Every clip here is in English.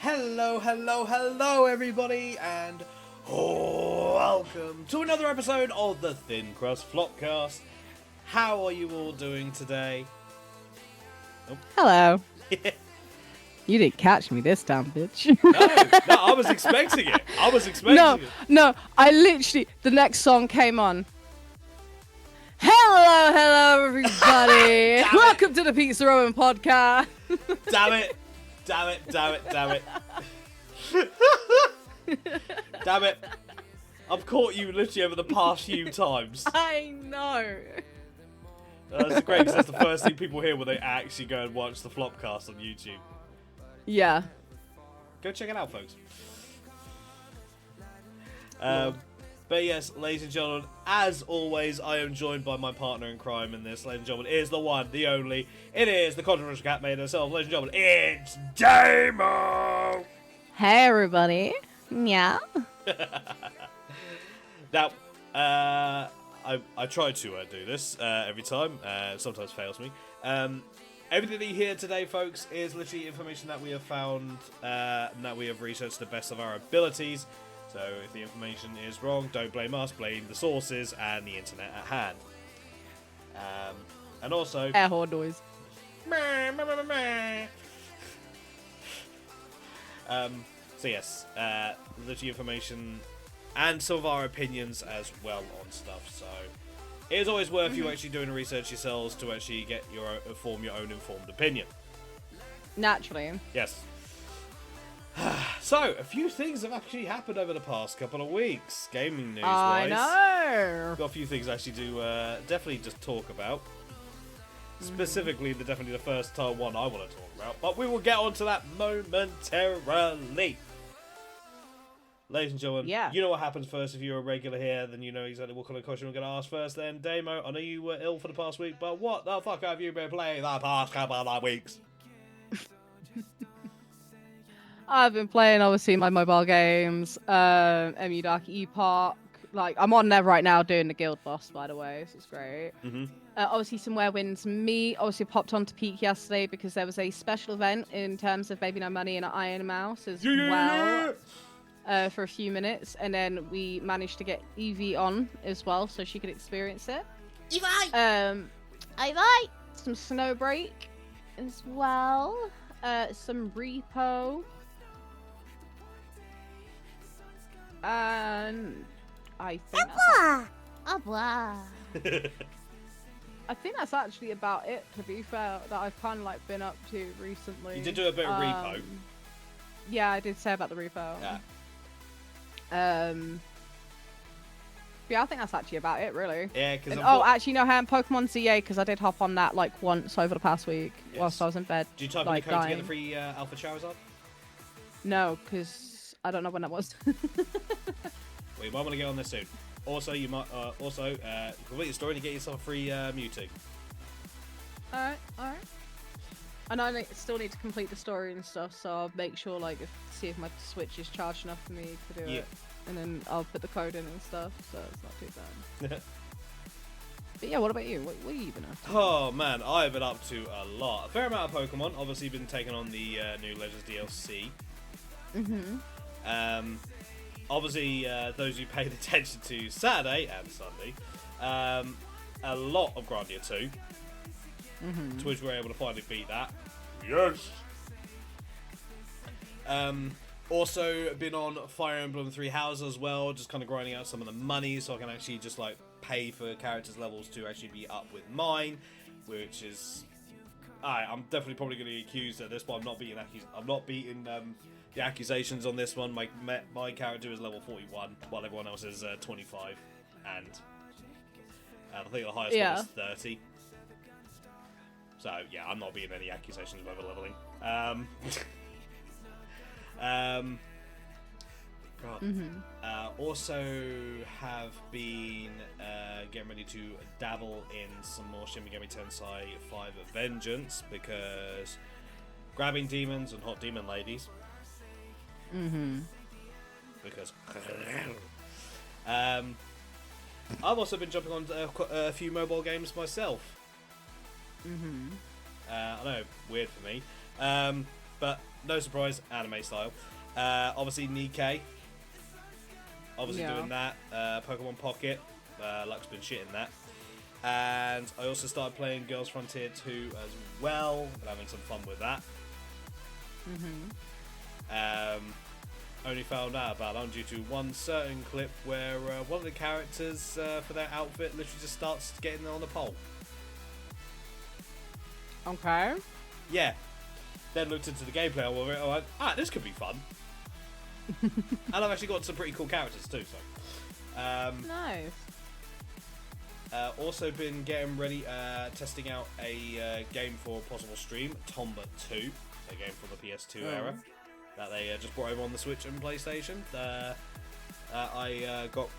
Hello, everybody, and welcome to another episode of the Crust Flopcast. How are you all doing today? Oh. Hello. You didn't catch me this time, bitch. No, I was expecting it. No, I literally, the next song came on. Hello, everybody. Welcome to the Pizza Owen podcast. Damn it. Damn it. I've caught you literally over the past few times. I know. That's great because that's the first thing people hear when they actually go and watch the Flopcast on YouTube. Yeah. Go check it out, folks. But yes, ladies and gentlemen, as always, I am joined by my partner in crime in this. Ladies and gentlemen, it is the one, the only. It is the controversial cat made herself. Ladies and gentlemen, it's Damo! Hey, everybody. Yeah. Now, I try to do this every time. Sometimes fails me. Everything that you hear today, folks, is literally information that we have found and that we have researched to the best of our abilities. So if the information is wrong, don't blame us, blame the sources and the internet at hand. And also... air horn noise. So yes, literally information and some of our opinions as well on stuff. So it is always worth you actually doing research yourselves to actually get form your own informed opinion. Naturally. Yes. So, a few things have actually happened over the past couple of weeks, gaming news-wise. I know! Got a few things actually to definitely just talk about. Specifically, definitely the first one I want to talk about, but we will get onto that momentarily. Ladies and gentlemen, you know what happens first if you're a regular here, then you know exactly what kind of question we're going to ask first. Then, Damo, I know you were ill for the past week, but what the fuck have you been playing the past couple of weeks? I've been playing, obviously, my mobile games, MU Dark Epoch. Like, I'm on there right now doing the guild boss, by the way, so it's great. Obviously, some Where Winds Meet. Obviously, popped onto Peak yesterday because there was a special event in terms of Baby No Money and Iron Mouse as well for a few minutes. And then we managed to get Evie on as well so she could experience it. Evie! Evie! Some Snowbreak as well. Some Repo. And I think I think that's actually about it, to be fair, that I've kind of like been up to recently. You did do a bit of Repo. Yeah, I did say about the Repo. Yeah. Yeah, I think that's actually about it, really. Yeah, because actually, no, Pokemon ZA, because I did hop on that like once over the past week whilst I was in bed. Did you type in the code to get the free Alpha Charizard? No, because I don't know when that was. Well, you might want to get on this soon. Also, you might complete the story to get yourself a free Mewtwo. Alright. And I still need to complete the story and stuff, so I'll make sure, like, see if my Switch is charged enough for me to do it. And then I'll put the code in and stuff, so it's not too bad. But yeah, what about you? What have you been up to? Oh man, I've been up to a lot. A fair amount of Pokemon. Obviously, been taking on the new Legends DLC. Obviously, those who paid attention to Saturday and Sunday, a lot of Grandia 2. Twitch were able to finally beat that. Yes! Also, been on Fire Emblem 3 Houses as well, just kind of grinding out some of the money so I can actually just like pay for characters' levels to actually be up with mine, which is... I'm definitely probably going to get accused at this, but I'm not beating the accusations on this one. My character is level 41, while everyone else is 25, and I think the highest one is 30. So yeah, I'm not beating any accusations of over leveling. Also have been getting ready to dabble in some more Shin Megami Tensei 5 Vengeance, because grabbing demons and hot demon ladies. Because I've also been jumping on a few mobile games myself. I know, weird for me. but no surprise, anime style. Obviously, Nikkei. Obviously doing that. Pokemon Pocket. Luck's been shit in that. And I also started playing Girls Frontier 2 as well, and having some fun with that. Only found out about them due to one certain clip where one of the characters for their outfit literally just starts getting on the pole. Okay. Yeah. Then looked into the gameplay of it. I went, this could be fun. And I've actually got some pretty cool characters too. So. Nice. Also been getting ready, testing out a game for possible stream, Tomba 2, a game from the PS2 era that they just brought over on the Switch and PlayStation. I got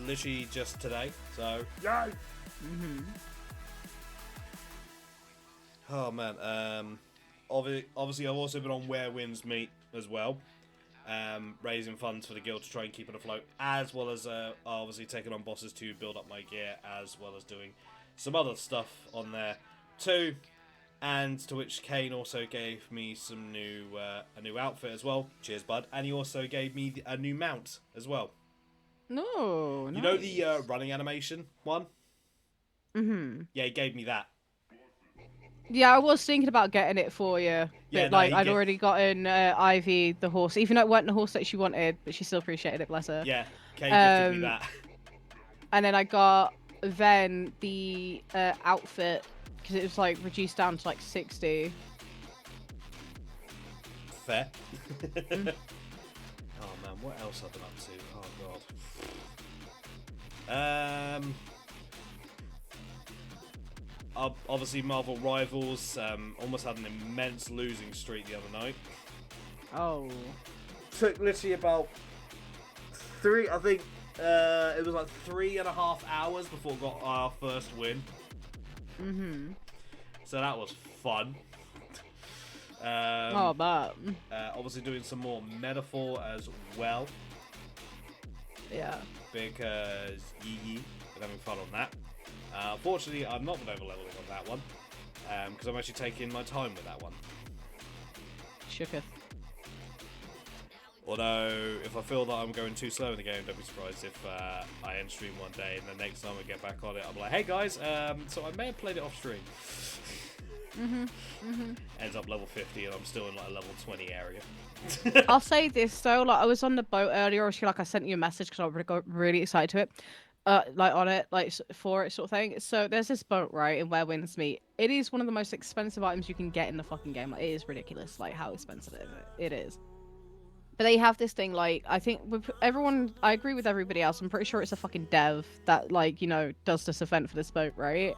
literally just today, so yay! Oh man, obviously I've also been on Where Winds Meet as well. Raising funds for the guild to try and keep it afloat, as well as obviously taking on bosses to build up my gear, as well as doing some other stuff on there too. And to which Kane also gave me some a new outfit as well. Cheers, bud. And he also gave me a new mount as well. No, you know the running animation one? Yeah, he gave me that. Yeah, I was thinking about getting it for you. But, Yeah, I'd already gotten Ivy, the horse. Even though it wasn't the horse that she wanted, but she still appreciated it, bless her. Yeah, Kane gifted me that. And then I got then the outfit, because it was, reduced down to, 60. Fair. Oh, man, what else I've been up to? Oh, God. Obviously, Marvel Rivals almost had an immense losing streak the other night. Oh. Took literally about it was 3.5 hours before we got our first win. So that was fun. But obviously doing some more metaphor as well. Yeah. Because been having fun on that. Fortunately, I've not been over-leveling on that one, because I'm actually taking my time with that one. Shooketh. Although, if I feel that I'm going too slow in the game, don't be surprised if I end stream one day and the next time I get back on it, I'm like, hey guys, so I may have played it off stream. Ends up level 50 and I'm still in a level 20 area. I'll say this though, I was on the boat earlier, obviously, I sent you a message because I got really excited to it. On it, for it sort of thing. So there's this boat, right, in Where Winds Meet. It is one of the most expensive items you can get in the fucking game. It is ridiculous, how expensive it is. But they have this thing, I think with everyone, I agree with everybody else. I'm pretty sure it's a fucking dev that, does this event for this boat, right?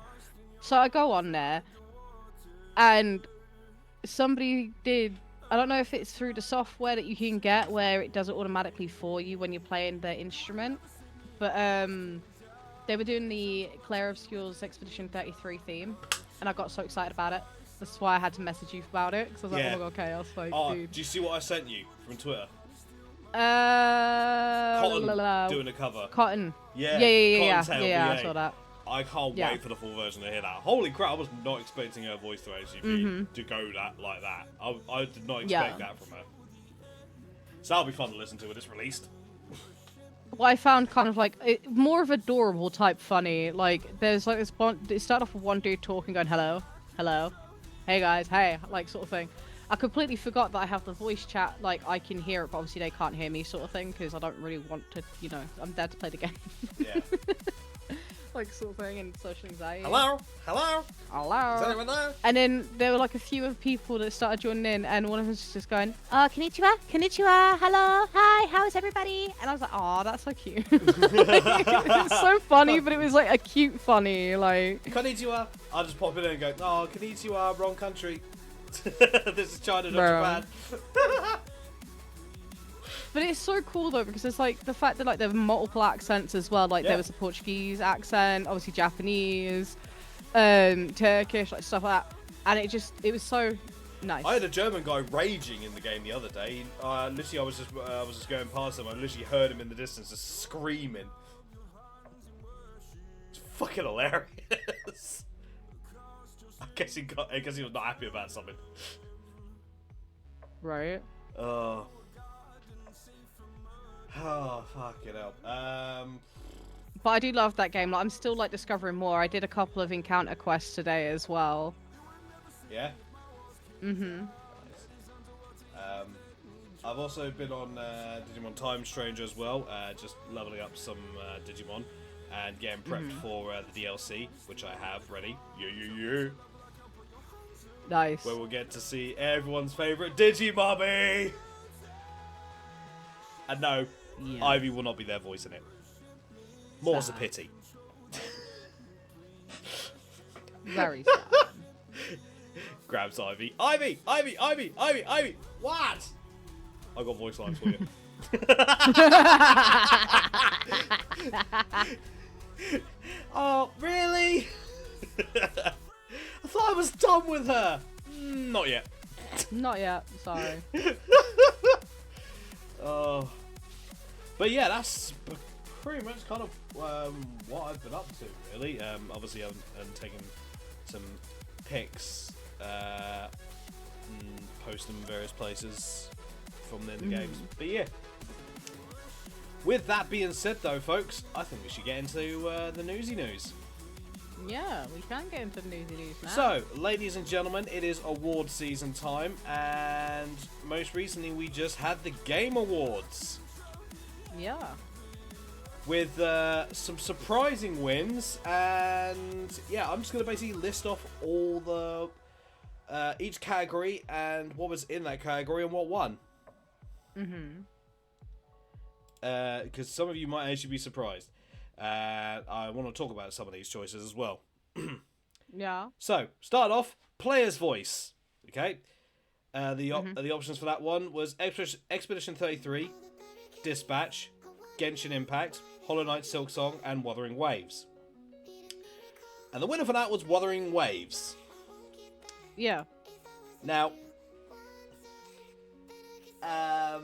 So I go on there, and somebody did. I don't know if it's through the software that you can get where it does it automatically for you when you're playing the instrument. But they were doing the Claire Obscure's Expedition 33 theme, and I got so excited about it. That's why I had to message you about it, because I was like, oh my god, chaos. Dude. Do you see what I sent you from Twitter? Cotton doing a cover. Cotton. Yeah, I saw that. I can't wait for the full version to hear that. Holy crap, I was not expecting her voice to actually to go like that. I did not expect that from her. So that'll be fun to listen to when it's released. What I found kind of more of adorable type funny. There's this one. It started off with one dude talking, going hello, hey guys, hey, sort of thing. I completely forgot that I have the voice chat. I can hear it, but obviously they can't hear me, sort of thing, because I don't really want to. I'm there to play the game. Yeah. Sort of thing, and social anxiety. Hello. Is anyone there? And then there were a few of people that started joining in, and one of them was just going, konnichiwa, hello, hi, how is everybody? And I was like, oh, that's so cute. It's so funny, but it was a cute funny, Konnichiwa. I'll just pop in and go, oh, konnichiwa, wrong country. This is China, not Japan. But it's so cool though, because it's the fact that there were multiple accents as well. There was a Portuguese accent, obviously Japanese, Turkish, stuff like that, and it was so nice. I had a German guy raging in the game the other day. Literally, I was just going past him. I literally heard him in the distance just screaming. It's fucking hilarious. I guess he was not happy about something. Right. Oh. Oh, fuck it up. But I do love that game. Like, I'm still like discovering more. I did a couple of encounter quests today as well. Yeah? Mm-hmm. Nice. I've also been on Digimon Time Stranger as well, just leveling up some Digimon and getting prepped for the DLC, which I have ready. Yeah. Nice. Where we'll get to see everyone's favourite Digimummy! And no, Yeah. Ivy will not be there voicing it. More's a Sad. pity. Very sad. Grabs Ivy. Ivy! What? I got voice lines for you. Oh, really? I thought I was done with her. Not yet. Not yet. Sorry. Oh. But yeah, that's pretty much kind of what I've been up to, really. Obviously, I'm taking some pics, and post them in various places from the games. But yeah. With that being said, though, folks, I think we should get into the newsy news. Yeah, we can get into the newsy news now. So, ladies and gentlemen, it is award season time, and most recently we just had the Game Awards. Yeah. With some surprising wins, and yeah, I'm just going to basically list off all the each category and what was in that category and what won. Because some of you might actually be surprised. I want to talk about some of these choices as well. Yeah. So, start off, player's voice. Okay. The options for that one was Expedition 33, Dispatch, Genshin Impact, Hollow Knight Silksong, and Wuthering Waves. And the winner for that was Wuthering Waves. Yeah. Now, a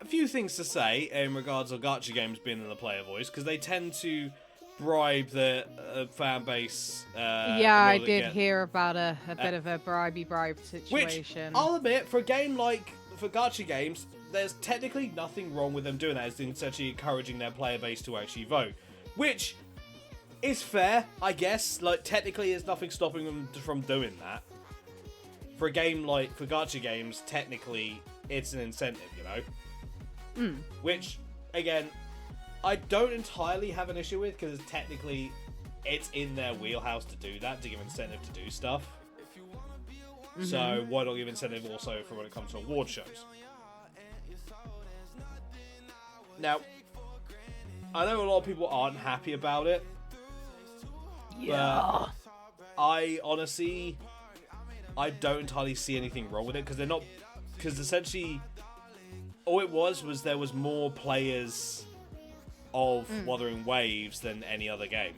few things to say in regards of gacha games being in the player voice, because they tend to bribe the fan base. Yeah, I did hear about a bit of a bribe situation. Which, I'll admit, for a game like, for gacha games, there's technically nothing wrong with them doing that. It's essentially encouraging their player base to actually vote. Which is fair, I guess. Like, technically, there's nothing stopping them from doing that. For a game like, for gacha games, technically, it's an incentive, you know? Which, again, I don't entirely have an issue with, because technically it's in their wheelhouse to do that, to give incentive to do stuff. So why not give incentive also for when it comes to award shows? Now, I know a lot of people aren't happy about it. Yeah. I honestly, I don't entirely see anything wrong with it, because they're not, because essentially all it was there was more players of Wuthering Waves than any other game,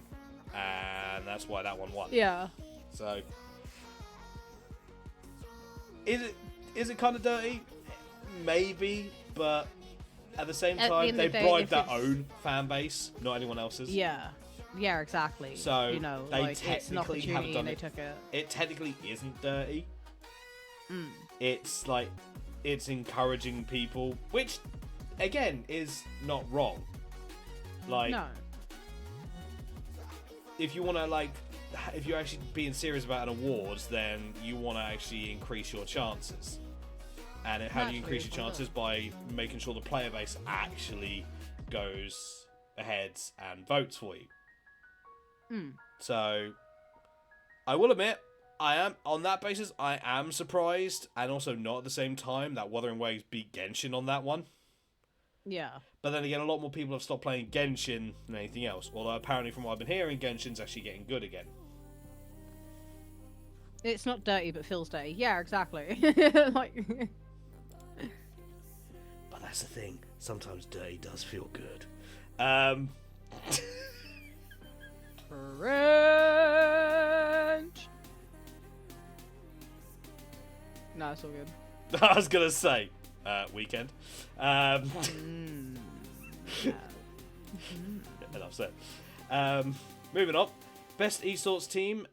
and that's why that one won. Yeah. So, is it kind of dirty? Maybe, but at the same time, they bribed their own fan base, not anyone else's. Yeah. Yeah, exactly. So, you know, they like, it's an technically have opportunity done and they it. took it. It technically isn't dirty. It's like, it's encouraging people, which, again, is not wrong. Like, No. if you want to, like, if you're actually being serious about an awards, then you want to actually increase your chances. And how do you increase your chances? By making sure the player base actually goes ahead and votes for you. So, I will admit, I am, on that basis, I am surprised, and also not at the same time, that Wuthering Waves beat Genshin on that one. Yeah. But then again, a lot more people have stopped playing Genshin than anything else. Although apparently, from what I've been hearing, Genshin's actually getting good again. It's not dirty, but feels dirty. Yeah, exactly. Like. But that's the thing. Sometimes dirty does feel good. French. No, it's all good. I was gonna say, weekend. Yeah. Enough said. Moving on. Best esports team,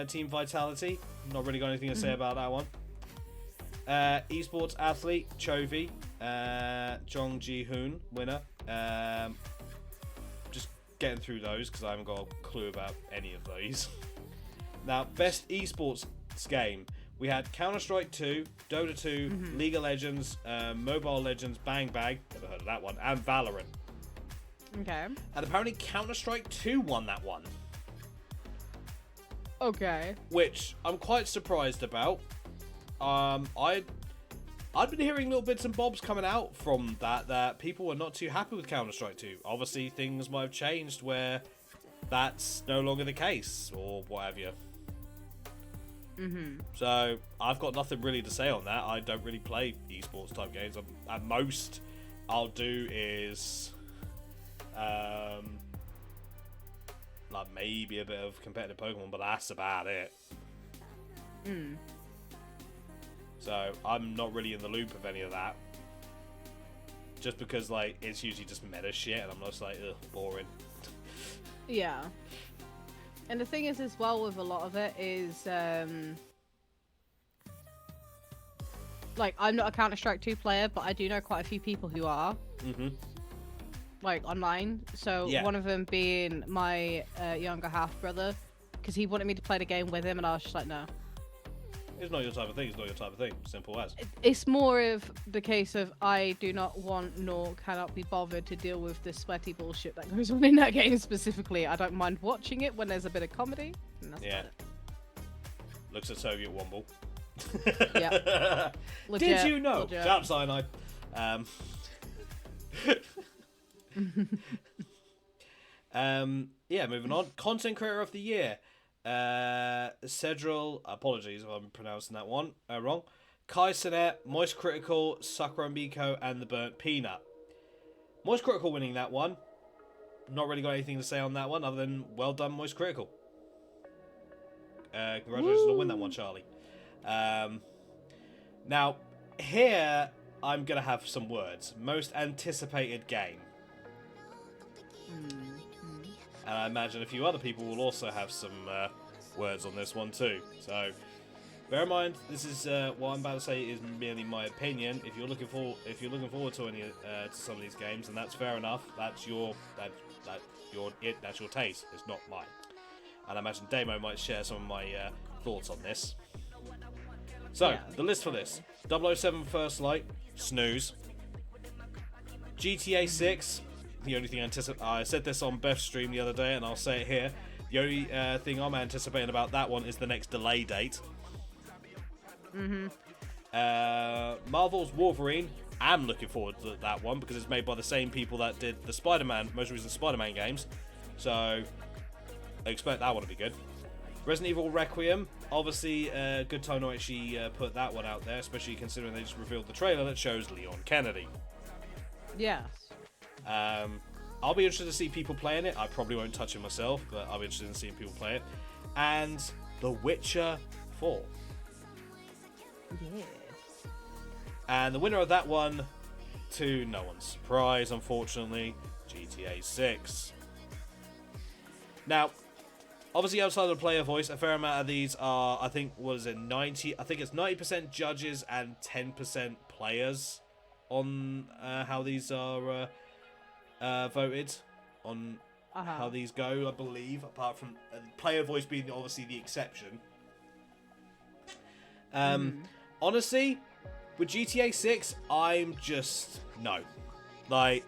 Team Vitality. Not really got anything to say about that one. Esports athlete, Chovy, Jong Ji-hoon, winner. Just getting through those because I haven't got a clue about any of these. Now, best esports game. We had Counter-Strike 2, Dota 2, League of Legends, Mobile Legends, Bang Bang, never heard of that one, and Valorant. Okay. And apparently Counter-Strike 2 won that one. Okay. Which I'm quite surprised about. I'd been hearing little bits and bobs coming out from that people were not too happy with Counter-Strike 2. Obviously, things might have changed where that's no longer the case, or what have you. So, I've got nothing really to say on that. I don't really play esports type games. At most, I'll do is like maybe a bit of competitive Pokemon, but that's about it. So I'm not really in the loop of any of that, just because like it's usually just meta shit, and I'm just like, ugh, boring. Yeah. And the thing is, as well, with a lot of it is, like, I'm not a Counter-Strike 2 player, but I do know quite a few people who are. Like, online. So, one of them being my younger half-brother, because he wanted me to play the game with him, and I was just like, no. It's not your type of thing, it's not your type of thing. Simple as. It's more of the case of I do not want nor cannot be bothered to deal with the sweaty bullshit that goes on in that game specifically. I don't mind watching it when there's a bit of comedy. And that's about it. Looks at Soviet Womble. Yeah. Did you know? Shut up, Cyanide. Yeah, moving on. Content Creator of the Year. Cedril, apologies if I'm pronouncing that one wrong. Kai Sinet, Moist Critical, Sakura Miko, and The Burnt Peanut. Moist Critical winning that one. Not really got anything to say on that one other than well done, Moist Critical. Congratulations on win that one, Charlie. Now, here I'm gonna have some words. Most anticipated game. And I imagine a few other people will also have some words on this one too. So, bear in mind, this is what I'm about to say is merely my opinion. If you're looking forward to any to some of these games, and that's fair enough. That's your taste. It's not mine. And I imagine Damo might share some of my thoughts on this. So, the list for this: 007 First Light, snooze. GTA 6. The only thing I said this on Beth's stream the other day, and I'll say it here. The only thing I'm anticipating about that one is the next delay date. Marvel's Wolverine. I'm looking forward to that one because it's made by the same people that did the most recent Spider-Man games. So I expect that one to be good. Resident Evil Requiem. Obviously, good time to actually put that one out there, especially considering they just revealed the trailer that shows Leon Kennedy. Yes. I'll be interested to see people playing it. I probably won't touch it myself, but I'll be interested in seeing people play it. And The Witcher 4. Yes. And the winner of that one, to no one's surprise, unfortunately, GTA 6. Now, obviously outside of the player voice, a fair amount of these are, I think, what is it, 90? I think it's 90% judges and 10% players on how these are voted on how these go, I believe, apart from player voice being obviously the exception. Honestly, with GTA 6, I'm just no. Like,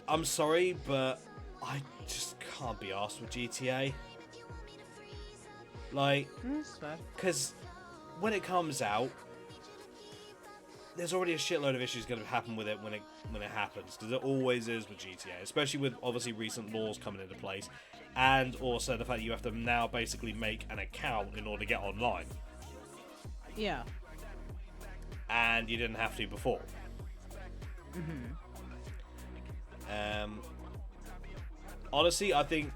I'm sorry, but I just can't be arsed with GTA. Like, because when it comes out, there's already a shitload of issues going to happen with it when it happens, because it always is with GTA, especially with obviously recent laws coming into place, and also the fact that you have to now basically make an account in order to get online. Yeah. And you didn't have to before. Honestly, I think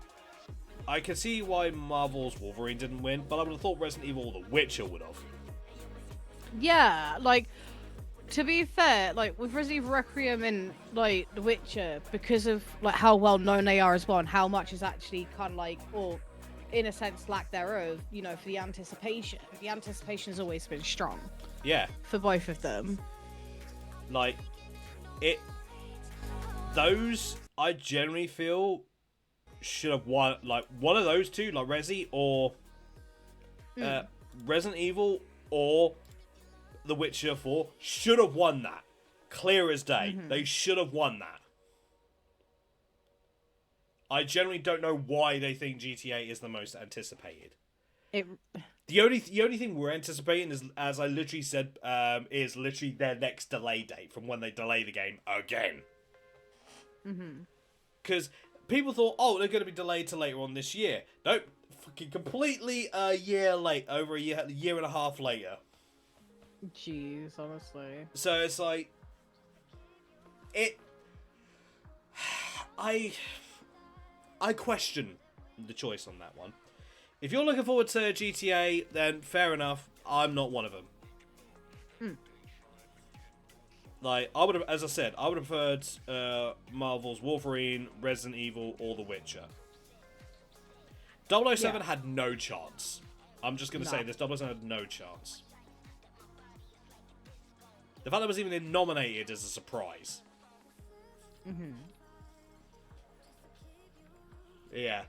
I can see why Marvel's Wolverine didn't win, but I would have thought Resident Evil or The Witcher would have. Yeah, like, to be fair, like with Resident Evil Requiem and like The Witcher, because of like how well known they are as well, and how much is actually kind of like, or in a sense, lack thereof, you know, for the anticipation. The anticipation has always been strong. Yeah. For both of them. Like, those I generally feel should have won. Like one of those two, like Resi or Resident Evil or The Witcher 4, should have won that. Clear as day. They should have won that. I generally don't know why they think GTA is the most anticipated. The only thing we're anticipating is, as I literally said, is literally their next delay date from when they delay the game again. Because people thought, oh, they're going to be delayed to later on this year. Nope, fucking completely a year late, over a year and a half later. Jeez, honestly. So it's like, I question the choice on that one. If you're looking forward to GTA, then fair enough. I'm not one of them. Like, I would have, as I said, I would have preferred Marvel's Wolverine, Resident Evil, or The Witcher. 007 had no chance. I'm just going to say this, 007 had no chance. The fact that it was even nominated is a surprise. Yeah.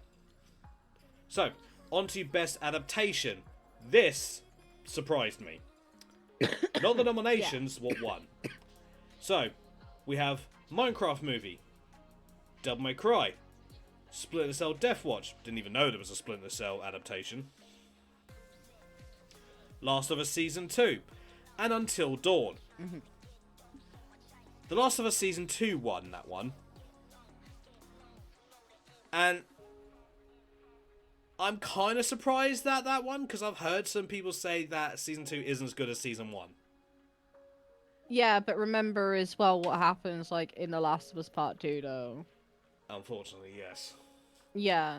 So, on to Best Adaptation. This surprised me. Not the nominations, what won. So, we have Minecraft movie, Devil May Cry, Splinter Cell Death Watch. Didn't even know there was a Splinter Cell adaptation. Last of Us Season 2, and Until Dawn. The Last of Us Season 2 won that one. And I'm kind of surprised at that one, because I've heard some people say that Season 2 isn't as good as Season 1. Yeah, but remember as well what happens, like, in The Last of Us Part 2, though. Unfortunately, yes. Yeah.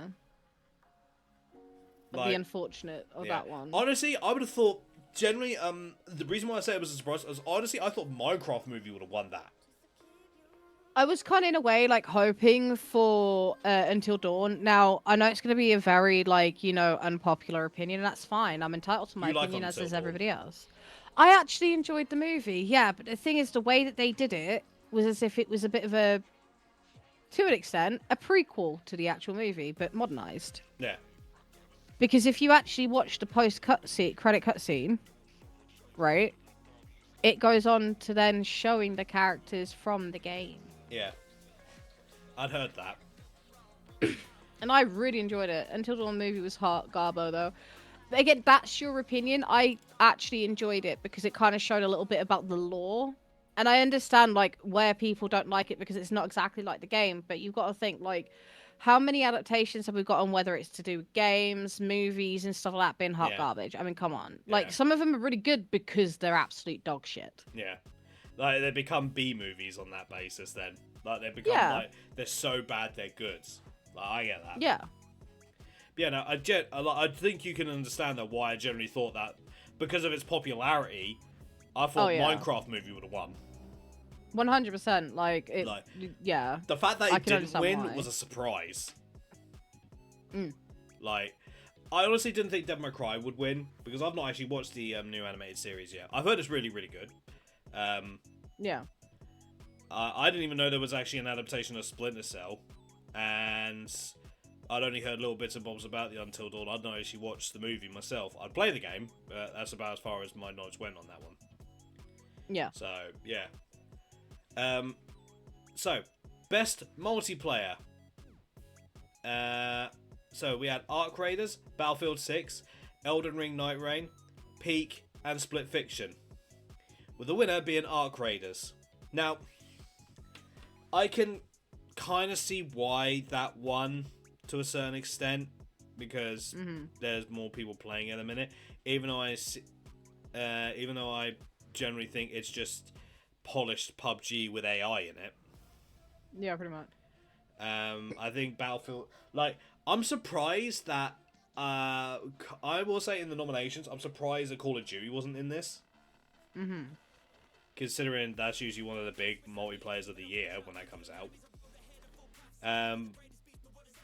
Like, the unfortunate of that one. Honestly, I would have thought, generally, the reason why I say it was a surprise is, honestly, I thought Minecraft movie would have won that. I was kind of, in a way, like, hoping for Until Dawn. Now, I know it's going to be a very, like, you know, unpopular opinion, and that's fine. I'm entitled to my opinion, as is everybody else. I actually enjoyed the movie, yeah, but the thing is, the way that they did it was as if it was a bit of a, to an extent, a prequel to the actual movie, but modernized. Yeah. Because if you actually watch the credit cutscene, right, it goes on to then showing the characters from the game. Yeah. I'd heard that. And I really enjoyed it. Until Dawn movie was hot garbo, though. But again, that's your opinion. I actually enjoyed it because it kind of showed a little bit about the lore. And I understand, like, where people don't like it because it's not exactly like the game. But you've got to think, like, how many adaptations have we got on, whether it's to do with games, movies, and stuff like that, being hot garbage? I mean, come on. Like, some of them are really good because they're absolute dog shit. Yeah. Like, they become B movies on that basis then. Like, they become, like, they're so bad they're good. Like, I get that. Yeah. Yeah, no, I think you can understand that why I generally thought that, because of its popularity, I thought Minecraft movie would have won. 100%. Like, it, yeah. The fact that it didn't win was a surprise. Like, I honestly didn't think Devil May Cry would win, because I've not actually watched the new animated series yet. I've heard it's really, really good. Yeah. I didn't even know there was actually an adaptation of Splinter Cell, and I'd only heard little bits and bobs about the Until Dawn. I'd not actually watched the movie myself. I'd play the game, but that's about as far as my knowledge went on that one. Yeah. So, yeah. So, best multiplayer. So we had Ark Raiders, Battlefield 6, Elden Ring Night Reign, Peak, and Split Fiction, with the winner being Ark Raiders. Now, I can kind of see why that won to a certain extent, because there's more people playing at a minute. Even though I generally think it's just polished PUBG with AI in it. Yeah, pretty much. I think Battlefield, like, I'm surprised that I will say in the nominations, I'm surprised that Call of Duty wasn't in this. considering that's usually one of the big multiplayers of the year when that comes out.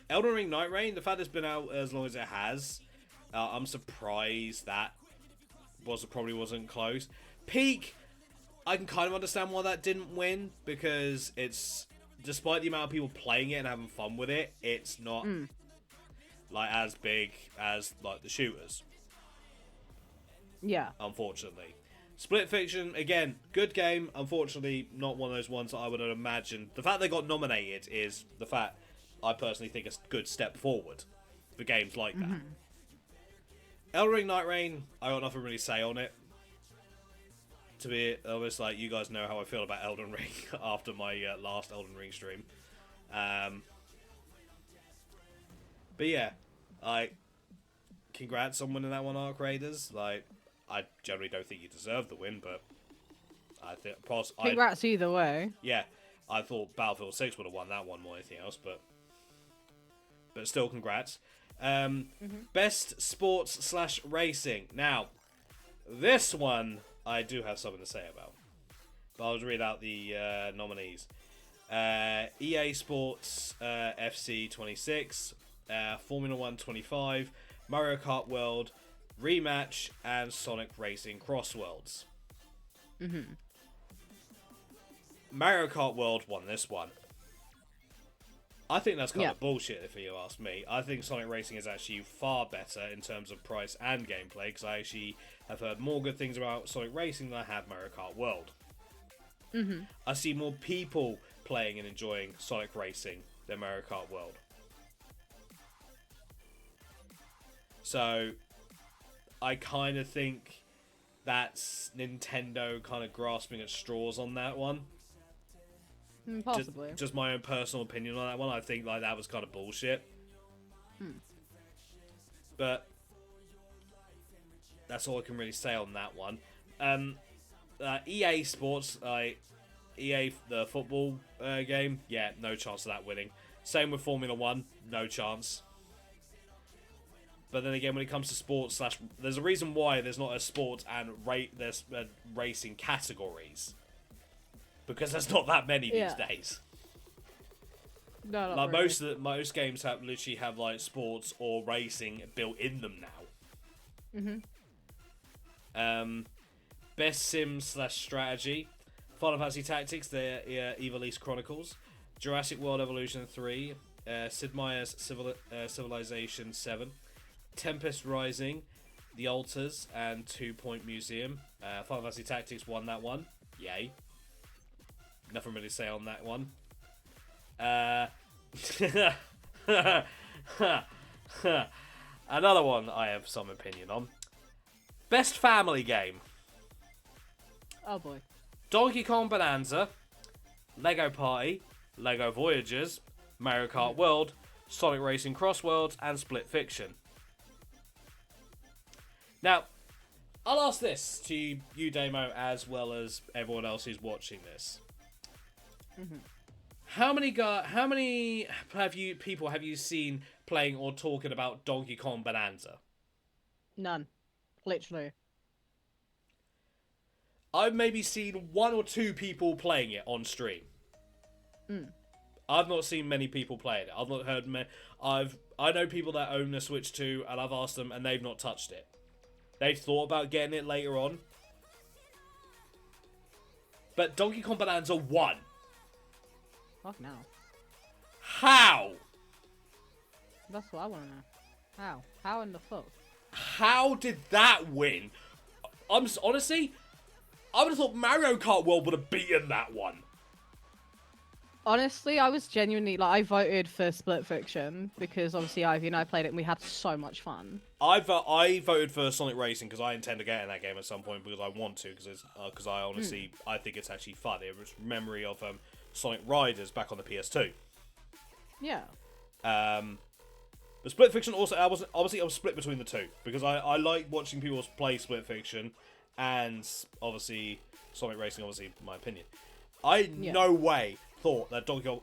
Elden Ring Night Reign, the fact it's been out as long as it has, I'm surprised that probably wasn't close. Peak, I can kind of understand why that didn't win, because it's, despite the amount of people playing it and having fun with it, it's not like as big as like the shooters. Yeah. Unfortunately. Split Fiction, again, good game. Unfortunately, not one of those ones that I would have imagined. The fact they got nominated is the fact I personally think it's a good step forward for games like that. Elden Ring Night Reign, I got nothing really to say on it. To be honest, like, you guys know how I feel about Elden Ring after my last Elden Ring stream. But yeah, congrats on winning that one, Arc Raiders. Like, I generally don't think you deserve the win, but I think congrats either way. Yeah, I thought Battlefield 6 would have won that one more than anything else, but still, congrats. Best sports / racing. Now, this one I do have something to say about, but I'll read out the nominees. EA Sports FC 26, Formula 1 25, Mario Kart World, Rematch, and Sonic Racing Cross Worlds. Mario Kart World won this one. I think that's kind of bullshit, if you ask me. I think Sonic Racing is actually far better in terms of price and gameplay, because I actually have heard more good things about Sonic Racing than I have Mario Kart World. I see more people playing and enjoying Sonic Racing than Mario Kart World. So, I kind of think that's Nintendo kind of grasping at straws on that one. Possibly. Just my own personal opinion on that one. I think like that was kind of bullshit. But that's all I can really say on that one. EA Sports, EA the football game, yeah, no chance of that winning. Same with Formula 1, no chance. But then again, when it comes to sports / there's a reason why there's not a sports and there's racing categories. Because there's not that many these days. No, not like really. most games literally have like sports or racing built in them now. Best sim / strategy: Final Fantasy Tactics, the Ivalice Chronicles, Jurassic World Evolution 3, Sid Meier's Civilization 7, Tempest Rising, The Altars, and 2 Point Museum. Final Fantasy Tactics won that one. Yay. Nothing really to say on that one. Another one I have some opinion on. Best family game: Oh boy. Donkey Kong Bonanza, Lego Party, Lego Voyagers, Mario Kart World, Sonic Racing Cross Worlds, and Split Fiction. Now, I'll ask this to you, Damo, as well as everyone else who's watching this. How many people have you seen playing or talking about Donkey Kong Bonanza? None. Literally. I've maybe seen 1 or 2 people playing it on stream. I've not seen many people playing it. I've not heard I know people that own the Switch 2, and I've asked them, and they've not touched it. They've thought about getting it later on. But Donkey Kong Bonanza won. Fuck no. How? That's what I want to know. How? How in the fuck? How did that win? Honestly, I would have thought Mario Kart World would have beaten that one. Honestly, I was genuinely, like, I voted for Split Fiction because obviously Ivy and I played it and we had so much fun. I voted for Sonic Racing because I intend to get in that game at some point because I want to, because I honestly I think it's actually fun. It was memory of Sonic Riders back on the PS2. Yeah. But Split Fiction also, I was split between the two because I like watching people play Split Fiction, and obviously Sonic Racing, obviously my opinion. No way thought that Donkey Kong.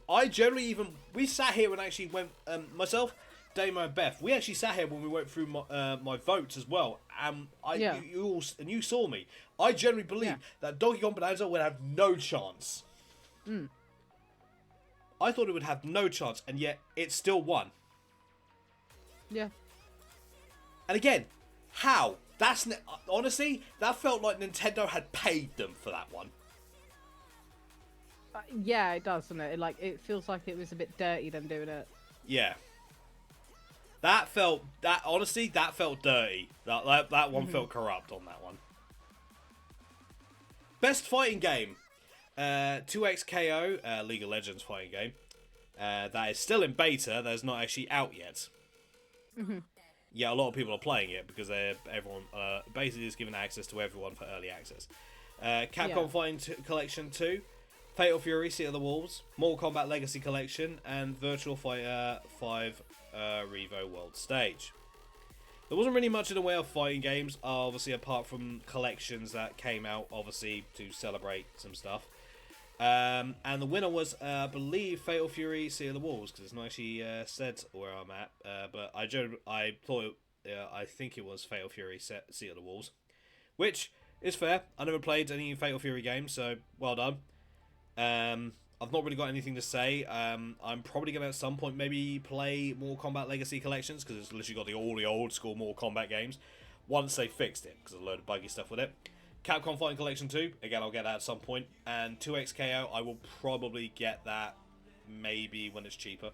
We sat here and actually went myself, Damo and Beth, we actually sat here when we went through my votes as well, and you saw me. I generally believe that Donkey Kong Bonanza would have no chance. I thought it would have no chance, and yet it still won. Yeah. And again, how? Honestly, that felt like Nintendo had paid them for that one. Yeah, it does, doesn't it? It feels like it was a bit dirty them doing it. Yeah. Honestly, that felt dirty. That one felt corrupt on that one. Best fighting game. 2XKO, League of Legends fighting game. That is still in beta. That's not actually out yet. Yeah, a lot of people are playing it because everyone basically is given access to everyone for early access. Capcom Fighting Collection 2, Fatal Fury, Sea of the Wolves, Mortal Kombat Legacy Collection, and Virtual Fighter 5 Revo World Stage. There wasn't really much in the way of fighting games, obviously, apart from collections that came out, obviously, to celebrate some stuff. And the winner was, I believe, Fatal Fury, Sea of the Wolves, because it's not actually said where I'm at. But I think it was Fatal Fury, Sea of the Wolves, which is fair. I never played any Fatal Fury games, so well done. I've not really got anything to say. I'm probably going to at some point maybe play Mortal Kombat Legacy Collections, because it's literally got all the old school Mortal Kombat games, once they fixed it, because there's a load of buggy stuff with it. Capcom Fighting Collection 2, again, I'll get that at some point. And 2XKO, I will probably get that maybe when it's cheaper.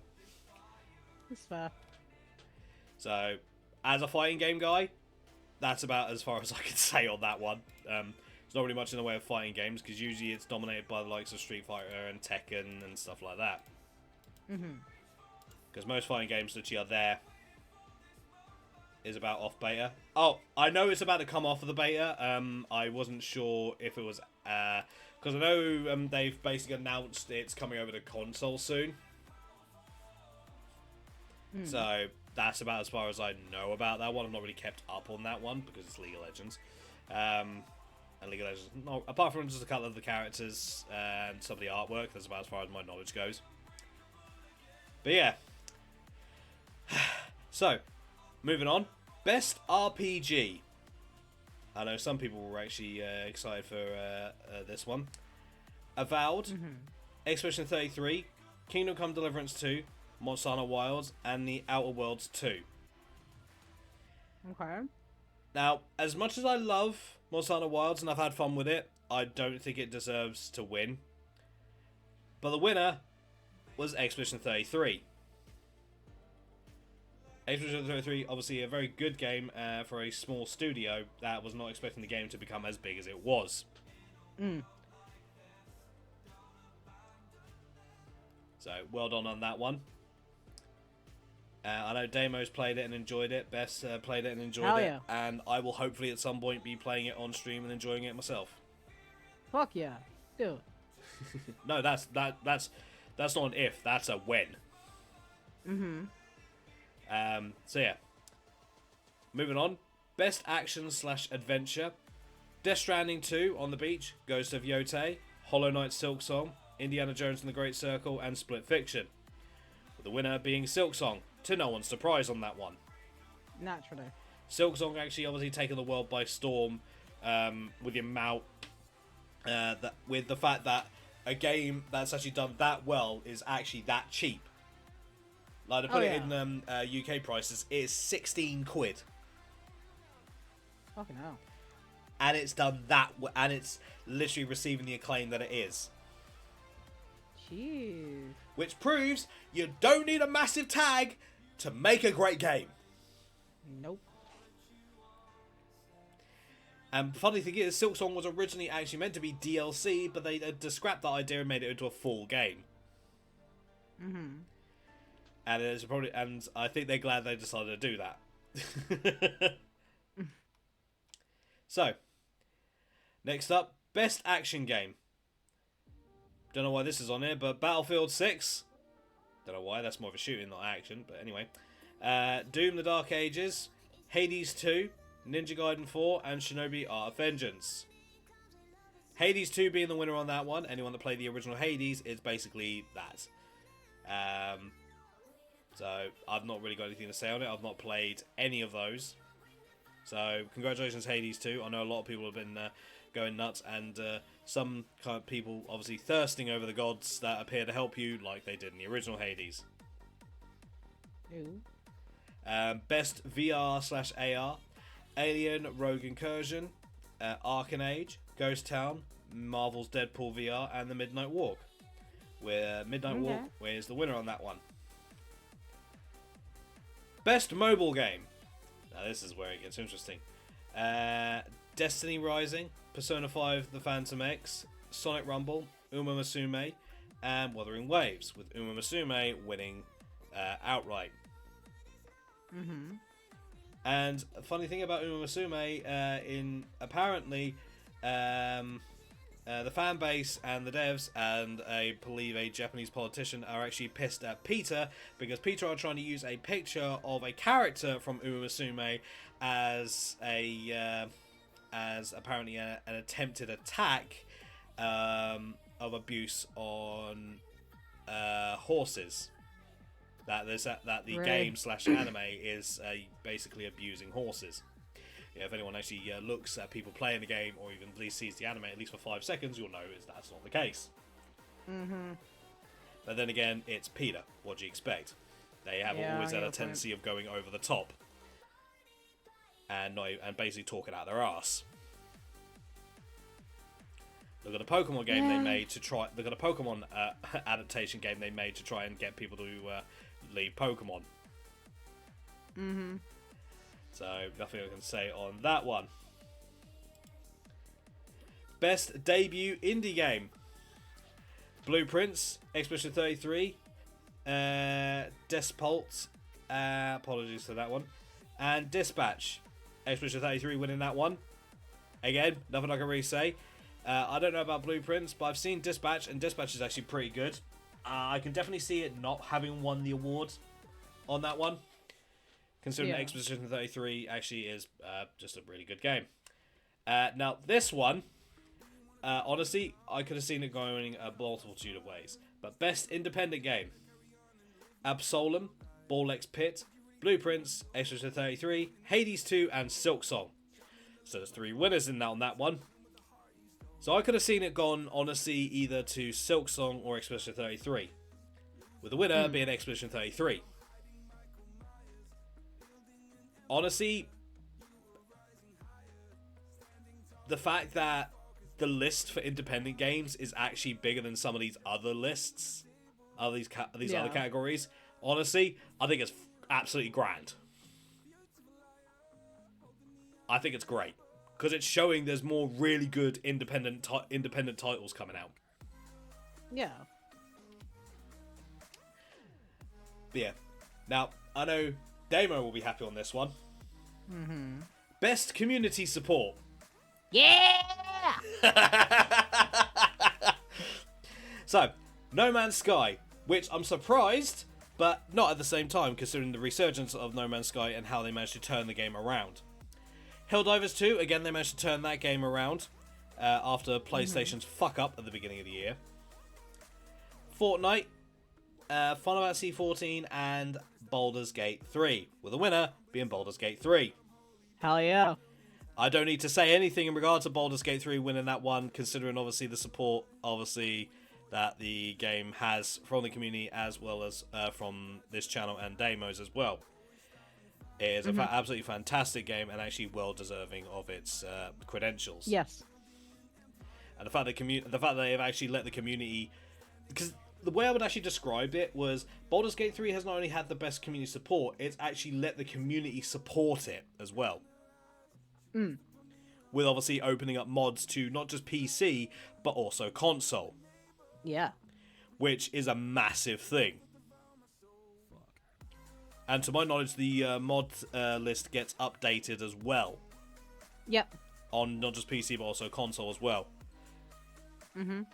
That's fair. So, as a fighting game guy, that's about as far as I can say on that one. There's not really much in the way of fighting games, because usually it's dominated by the likes of Street Fighter and Tekken and stuff like that. Because most fighting games that are there is about off beta. Oh, I know it's about to come off of the beta. I wasn't sure if it was because I know they've basically announced it's coming over to console soon. So that's about as far as I know about that one. I've not really kept up on that one because it's League of Legends. And League of Legends, no, apart from just a couple of the characters and some of the artwork, that's about as far as my knowledge goes. But yeah. So, moving on. Best RPG. I know some people were actually excited for this one. Avowed, Expedition 33, Kingdom Come Deliverance 2, Monster Hunter Wilds, and The Outer Worlds 2. Okay. Now, as much as I love Monster Hunter Wilds and I've had fun with it, I don't think it deserves to win. But the winner was Expedition 33. Expedition 33, obviously a very good game for a small studio that was not expecting the game to become as big as it was. So, well done on that one. I know Damo's played it and enjoyed it. Bess played it and enjoyed it. And I will hopefully at some point be playing it on stream and enjoying it myself. Fuck yeah. Do it. No, that's not an if, that's a when. So yeah. Moving on. Best action / adventure. Death Stranding 2 on the beach, Ghost of Yotei, Hollow Knight Silk Song, Indiana Jones and the Great Circle, and Split Fiction. With the winner being Silk Song, to no one's surprise on that one. Naturally. Silk Song actually obviously taken the world by storm with the amount with the fact that a game that's actually done that well is actually that cheap. Like to put it in UK prices, it is 16 quid. Fucking hell. And it's done that, and it's literally receiving the acclaim that it is. Jeez. Which proves you don't need a massive tag to make a great game. Nope. And funny thing is, Silk Song was originally actually meant to be DLC, but they scrapped that idea and made it into a full game. And it's probably, and I think they're glad they decided to do that. So, next up, best action game. Don't know why this is on here, but Battlefield 6. Don't know why, that's more of a shooting, not action, but anyway. Doom: The Dark Ages, Hades 2, Ninja Gaiden 4, and Shinobi Art of Vengeance. Hades 2 being the winner on that one. Anyone that played the original Hades is basically that. So I've not really got anything to say on it. I've not played any of those. So congratulations, Hades 2. I know a lot of people have been going nuts, and some kind of people obviously thirsting over the gods that appear to help you, like they did in the original Hades. Ooh. Best VR/AR: Alien: Rogue Incursion, Arcane Age, Ghost Town, Marvel's Deadpool VR, and The Midnight Walk. Where Midnight Walk is the winner on that one. Best mobile game. Now this is where it gets interesting. Destiny Rising, Persona 5 The Phantom X, Sonic Rumble, Uma Musume, and Wuthering Waves, with Uma Musume winning outright. Mm-hmm. And a funny thing about Uma Musume, apparently the fan base and the devs and I believe a Japanese politician are actually pissed at Peter because Peter are trying to use a picture of a character from Uma Musume as apparently an attempted attack of abuse on horses. That the game/anime is basically abusing horses. Yeah, if anyone actually looks at people playing the game, or even at least sees the anime at least for 5 seconds, you'll know that's not the case. Mm-hmm. But then again, it's Peter. What do you expect? They have always had a tendency of going over the top and basically talking out their ass. Look at the Pokemon game they made to try. Look at the Pokemon adaptation game they made to try and get people to leave Pokemon. Mm-hmm. So nothing I can say on that one. Best debut indie game: Blueprints, Expedition 33, Despult, apologies for that one, and Dispatch. Expedition 33 winning that one. Again, nothing I can really say. I don't know about Blueprints, but I've seen Dispatch, and Dispatch is actually pretty good. I can definitely see it not having won the award on that one, considering Expedition 33 actually is just a really good game. Now, this one, honestly, I could have seen it going a multitude of ways. But best independent game: Absolem, Ball X Pit, Blueprints, Expedition 33, Hades 2, and Silk Song. So there's 3 winners in that on that one. So I could have seen it gone, honestly, either to Silk Song or Expedition 33, with the winner being Expedition 33. Honestly, the fact that the list for independent games is actually bigger than some of these other lists, other categories, honestly, I think it's absolutely grand. I think it's great. Because it's showing there's more really good independent titles coming out. Yeah. But yeah. Now, I know Damo will be happy on this one. Mm-hmm. Best community support. Yeah! So, No Man's Sky, which I'm surprised, but not at the same time, considering the resurgence of No Man's Sky and how they managed to turn the game around. Helldivers 2, again, they managed to turn that game around after PlayStation's fuck up at the beginning of the year. Fortnite, Final Fantasy 14, and Baldur's Gate 3, with the winner being Baldur's Gate 3. Hell yeah. I don't need to say anything in regards to Baldur's Gate 3 winning that one, considering obviously the support, obviously, that the game has from the community, as well as from this channel and Damos as well. It is an absolutely fantastic game and actually well deserving of its credentials. Yes. And the fact that they've actually let the community, because the way I would actually describe it was Baldur's Gate 3 has not only had the best community support, it's actually let the community support it as well. With obviously opening up mods to not just PC but also console. Yeah. Which is a massive thing. And to my knowledge, the mod list gets updated as well. Yep. On not just PC, but also console as well. Mm-hmm.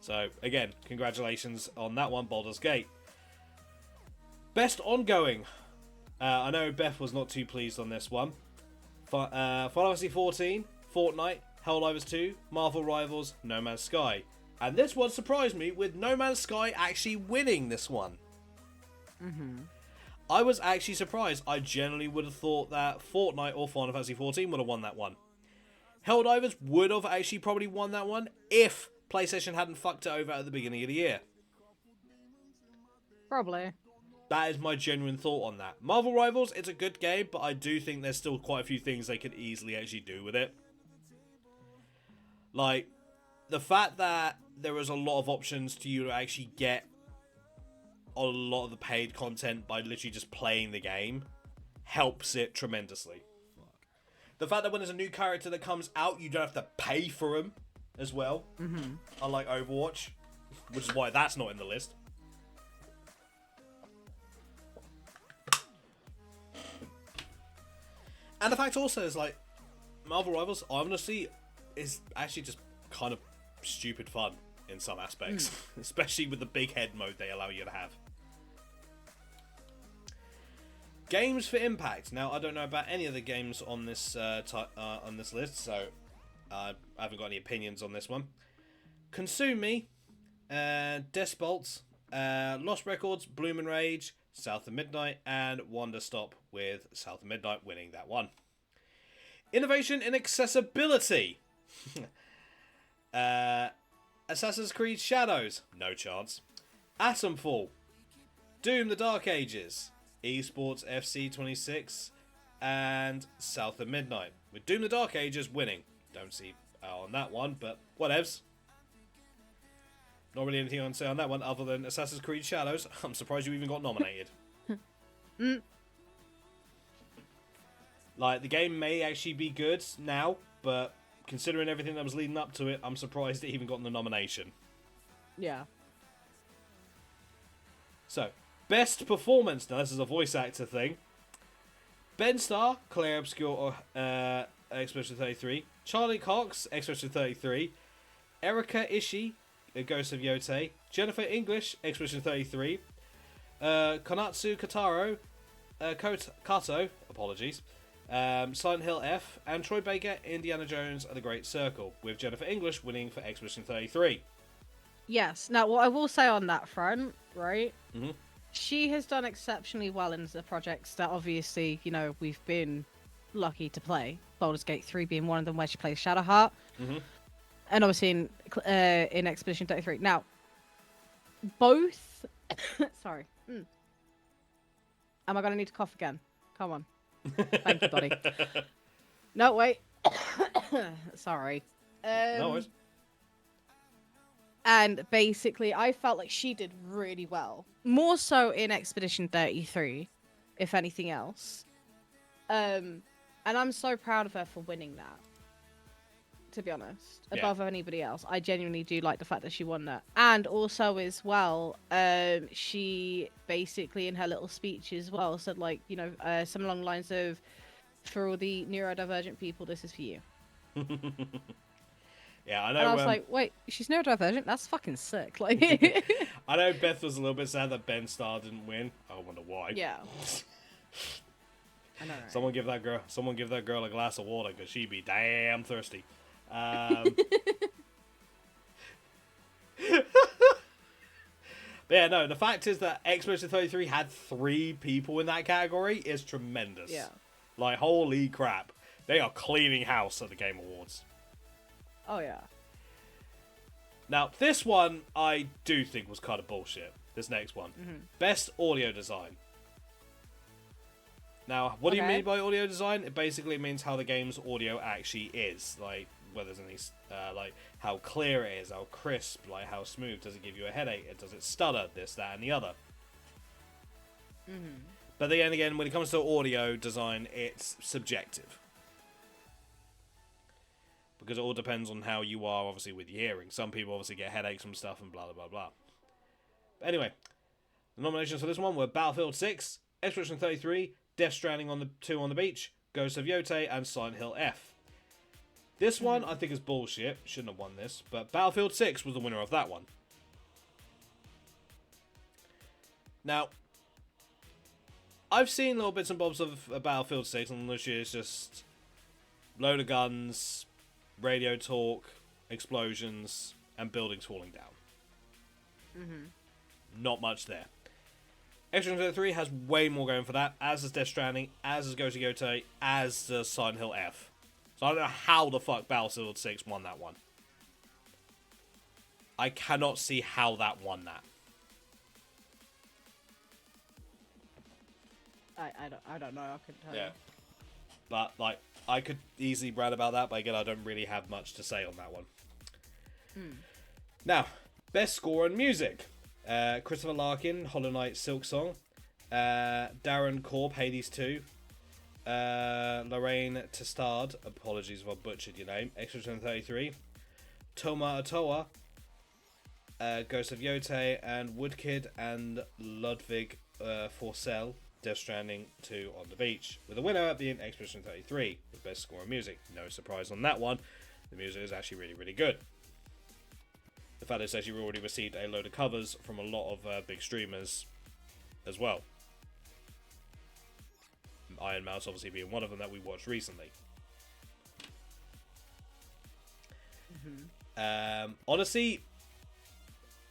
So, again, congratulations on that one, Baldur's Gate. Best ongoing. I know Beth was not too pleased on this one. Final Fantasy 14, Fortnite, Helldivers 2, Marvel Rivals, No Man's Sky. And this one surprised me with No Man's Sky actually winning this one. I was actually surprised. I generally would have thought that Fortnite or Final Fantasy 14 would have won that one. Helldivers would have actually probably won that one if PlayStation hadn't fucked it over at the beginning of the year. Probably. That is my genuine thought on that. Marvel Rivals, it's a good game, but I do think there's still quite a few things they could easily actually do with it. Like, the fact that there is a lot of options to you to actually get a lot of the paid content by literally just playing the game helps it tremendously. The fact that when there's a new character that comes out, you don't have to pay for him as well. Mm-hmm. Unlike Overwatch, which is why that's not in the list. And the fact also is, like, Marvel Rivals, honestly, is actually just kind of stupid fun in some aspects. Especially with the big head mode they allow you to have. Games for Impact. Now, I don't know about any of the games on this on this list, so I haven't got any opinions on this one. Consume Me, Despolts, Lost Records, Bloom and Rage, South of Midnight, and Wonder Stop, with South of Midnight winning that one. Innovation in accessibility. Assassin's Creed Shadows, no chance. Atomfall, Doom the Dark Ages, Esports FC 26, and South of Midnight, with Doom the Dark Ages winning. Don't see on that one, but whatevs. Not really anything I can say on that one other than Assassin's Creed Shadows. I'm surprised you even got nominated. Like, the game may actually be good now, but considering everything that was leading up to it, I'm surprised it even got the nomination. Yeah. So, Best Performance. Now, this is a voice actor thing. Ben Starr, Claire Obscure, Expedition 33. Charlie Cox, Expedition 33. Erika Ishii, Ghost of Yotei. Jennifer English, Expedition 33. Konatsu Kataro, Kato, apologies. Silent Hill F. And Troy Baker, Indiana Jones and the Great Circle, with Jennifer English winning for Expedition 33. Yes. Now, what I will say on that front, right? Mm-hmm. She has done exceptionally well in the projects that obviously, you know, we've been lucky to play. Baldur's Gate 3 being one of them, where she plays Shadowheart. Mm-hmm. And obviously in Expedition 33. Now, both... Sorry. Am I going to need to cough again? Come on. Thank you, buddy. No, wait. Sorry. No worries. And basically, I felt like she did really well. More so in Expedition 33, if anything else. And I'm so proud of her for winning that. To be honest. Yeah. Above anybody else. I genuinely do like the fact that she won that. And also as well, she basically in her little speech as well said, like, you know, some along the lines of, for all the neurodivergent people, this is for you. Yeah, I know. And I was like, wait, she's neurodivergent? That's fucking sick. Like, I know Beth was a little bit sad that Ben Starr didn't win. I wonder why. yeah. I know, right? Someone give that girl a glass of water, because she'd be damn thirsty. But yeah, no, the fact is that Expedition 33 had 3 people in that category is tremendous. Yeah. Like, holy crap. They are cleaning house at the Game Awards. Oh, yeah. Now, this one I do think was kind of bullshit. This next one. Mm-hmm. Best audio design. Now, what do you Okay. mean by audio design? It basically means how the game's audio actually is. Like, whether there's any, like, how clear it is, how crisp, like, how smooth. Does it give you a headache? Does it stutter? This, that, and the other. Mm-hmm. But then again, when it comes to audio design, it's subjective. Because it all depends on how you are, obviously, with your hearing. Some people obviously get headaches from stuff and blah, blah, blah, blah. But anyway, the nominations for this one were Battlefield 6, Expedition 33, Death Stranding on the 2 on the Beach, Ghost of Yotei, and Silent Hill F. This one, I think, is bullshit. Shouldn't have won this. But Battlefield 6 was the winner of that one. Now, I've seen little bits and bobs of Battlefield 6, and literally it's just load of guns, radio talk, explosions, and buildings falling down. Mm-hmm. Not much there. Expedition 33 has way more going for that, as does Death Stranding, as does Ghost of Yotei, as does Silent Hill F. So I don't know how the fuck Battlefield 6 won that one. I cannot see how that won that. I don't know. I couldn't tell you. But like, I could easily brag about that, but again, I don't really have much to say on that one. Now, best score and music: Christopher Larkin, Hollow Knight, Silksong; Darren Korb, Hades 2; Lorraine Testard, apologies if I butchered your name, Expedition 33; Toma Otoa, Ghost of Yotei; and Woodkid and Ludwig Forsell, Death Stranding 2 on the Beach, with the winner being Expedition 33 with best score and music. No surprise on that one. The music is actually really, really good. The fact is, actually, we already received a load of covers from a lot of big streamers as well. Iron Mouse obviously being one of them that we watched recently. Honestly,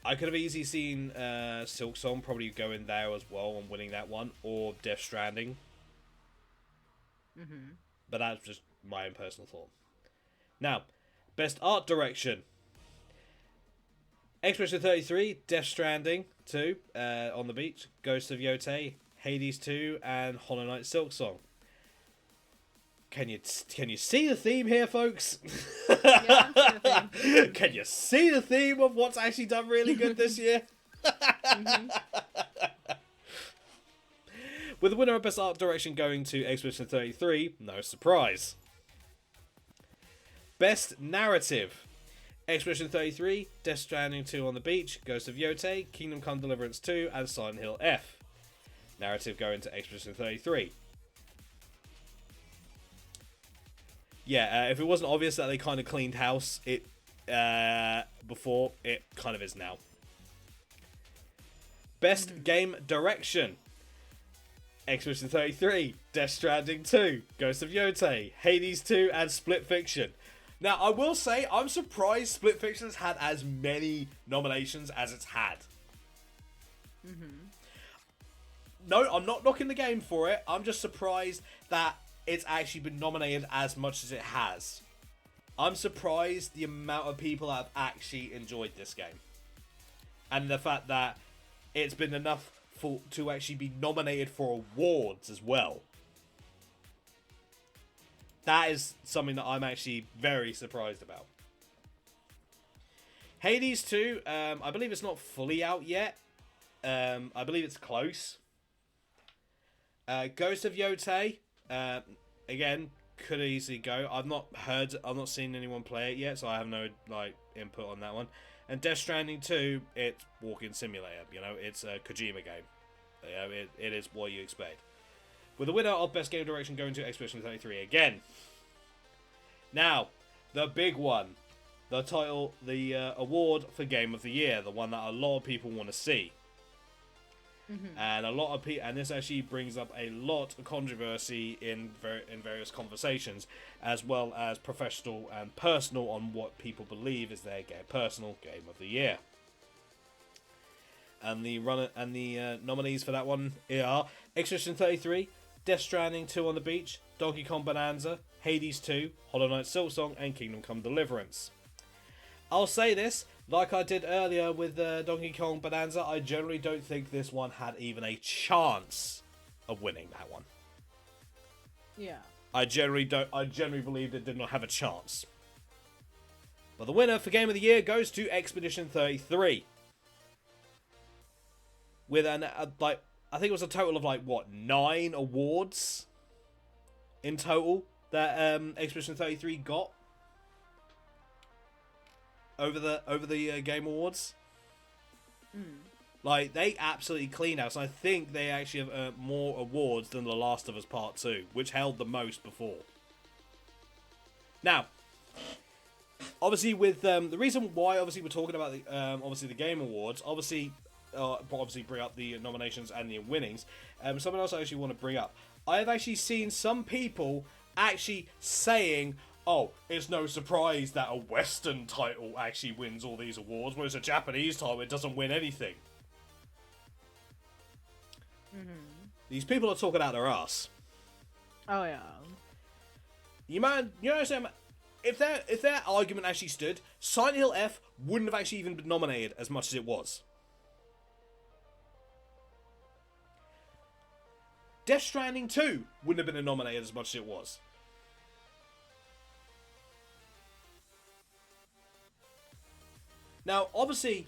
I could have easily seen Silksong probably going there as well and winning that one, or Death Stranding. But that's just my own personal thought. Now, best art direction: Expedition 33, Death Stranding 2, on the Beach, Ghost of Yotei, Hades 2, and Hollow Knight Silksong. Can you see the theme here, folks? Yeah, I see the theme. Can you see the theme of what's actually done really good this year? With the winner of Best Art Direction going to Expedition 33, no surprise. Best Narrative: Expedition 33, Death Stranding 2 on the Beach, Ghost of Yotei, Kingdom Come Deliverance 2, and Silent Hill F. Narrative going to Expedition 33. Yeah, if it wasn't obvious that they kind of cleaned house before, it kind of is now. Best Game Direction: Expedition 33, Death Stranding 2, Ghost of Yotei, Hades 2, and Split Fiction. Now, I will say, I'm surprised Split Fiction has had as many nominations as it's had. No, I'm not knocking the game for it. I'm just surprised that it's actually been nominated as much as it has. I'm surprised the amount of people that have actually enjoyed this game. And the fact that it's been enough to actually be nominated for awards as well. That is something that I'm actually very surprised about. Hades 2, I believe it's not fully out yet. I believe it's close. Ghost of Yotei, again, could easily go. I've not seen anyone play it yet, so I have no input on that one. And Death Stranding 2, it's walking simulator. It's a Kojima game. It is what you expect. With the winner of Best Game Direction going to Expedition 33 again. Now, the big one. The award for Game of the Year. The one that a lot of people want to see. And a lot of people, and this actually brings up a lot of controversy in various conversations, as well as professional and personal, on what people believe is their personal Game of the Year. And the nominees for that one are Expedition 33, Death Stranding 2 on the Beach, Donkey Kong Bonanza, Hades 2, Hollow Knight Silksong, and Kingdom Come Deliverance. I'll say this, like I did earlier with Donkey Kong Bonanza, I generally don't think this one had even a chance of winning that one. Yeah. I generally believe it did not have a chance. But the winner for Game of the Year goes to Expedition 33. With I think it was a total of 9 awards in total that Expedition 33 got over the Game Awards. They absolutely cleaned house. I think they actually have earned more awards than The Last of Us Part 2, which held the most before. Now, obviously, with the reason why we're talking about the Game Awards, obviously bring up the nominations and the winnings. Something else I actually want to bring up. I have actually seen some people actually saying, "Oh, it's no surprise that a Western title actually wins all these awards, whereas a Japanese title, it doesn't win anything." These people are talking out their ass. Oh yeah. You know what I'm saying? If their argument actually stood, Silent Hill F wouldn't have actually even been nominated as much as it was. Death Stranding 2 wouldn't have been nominated as much as it was. Now, obviously,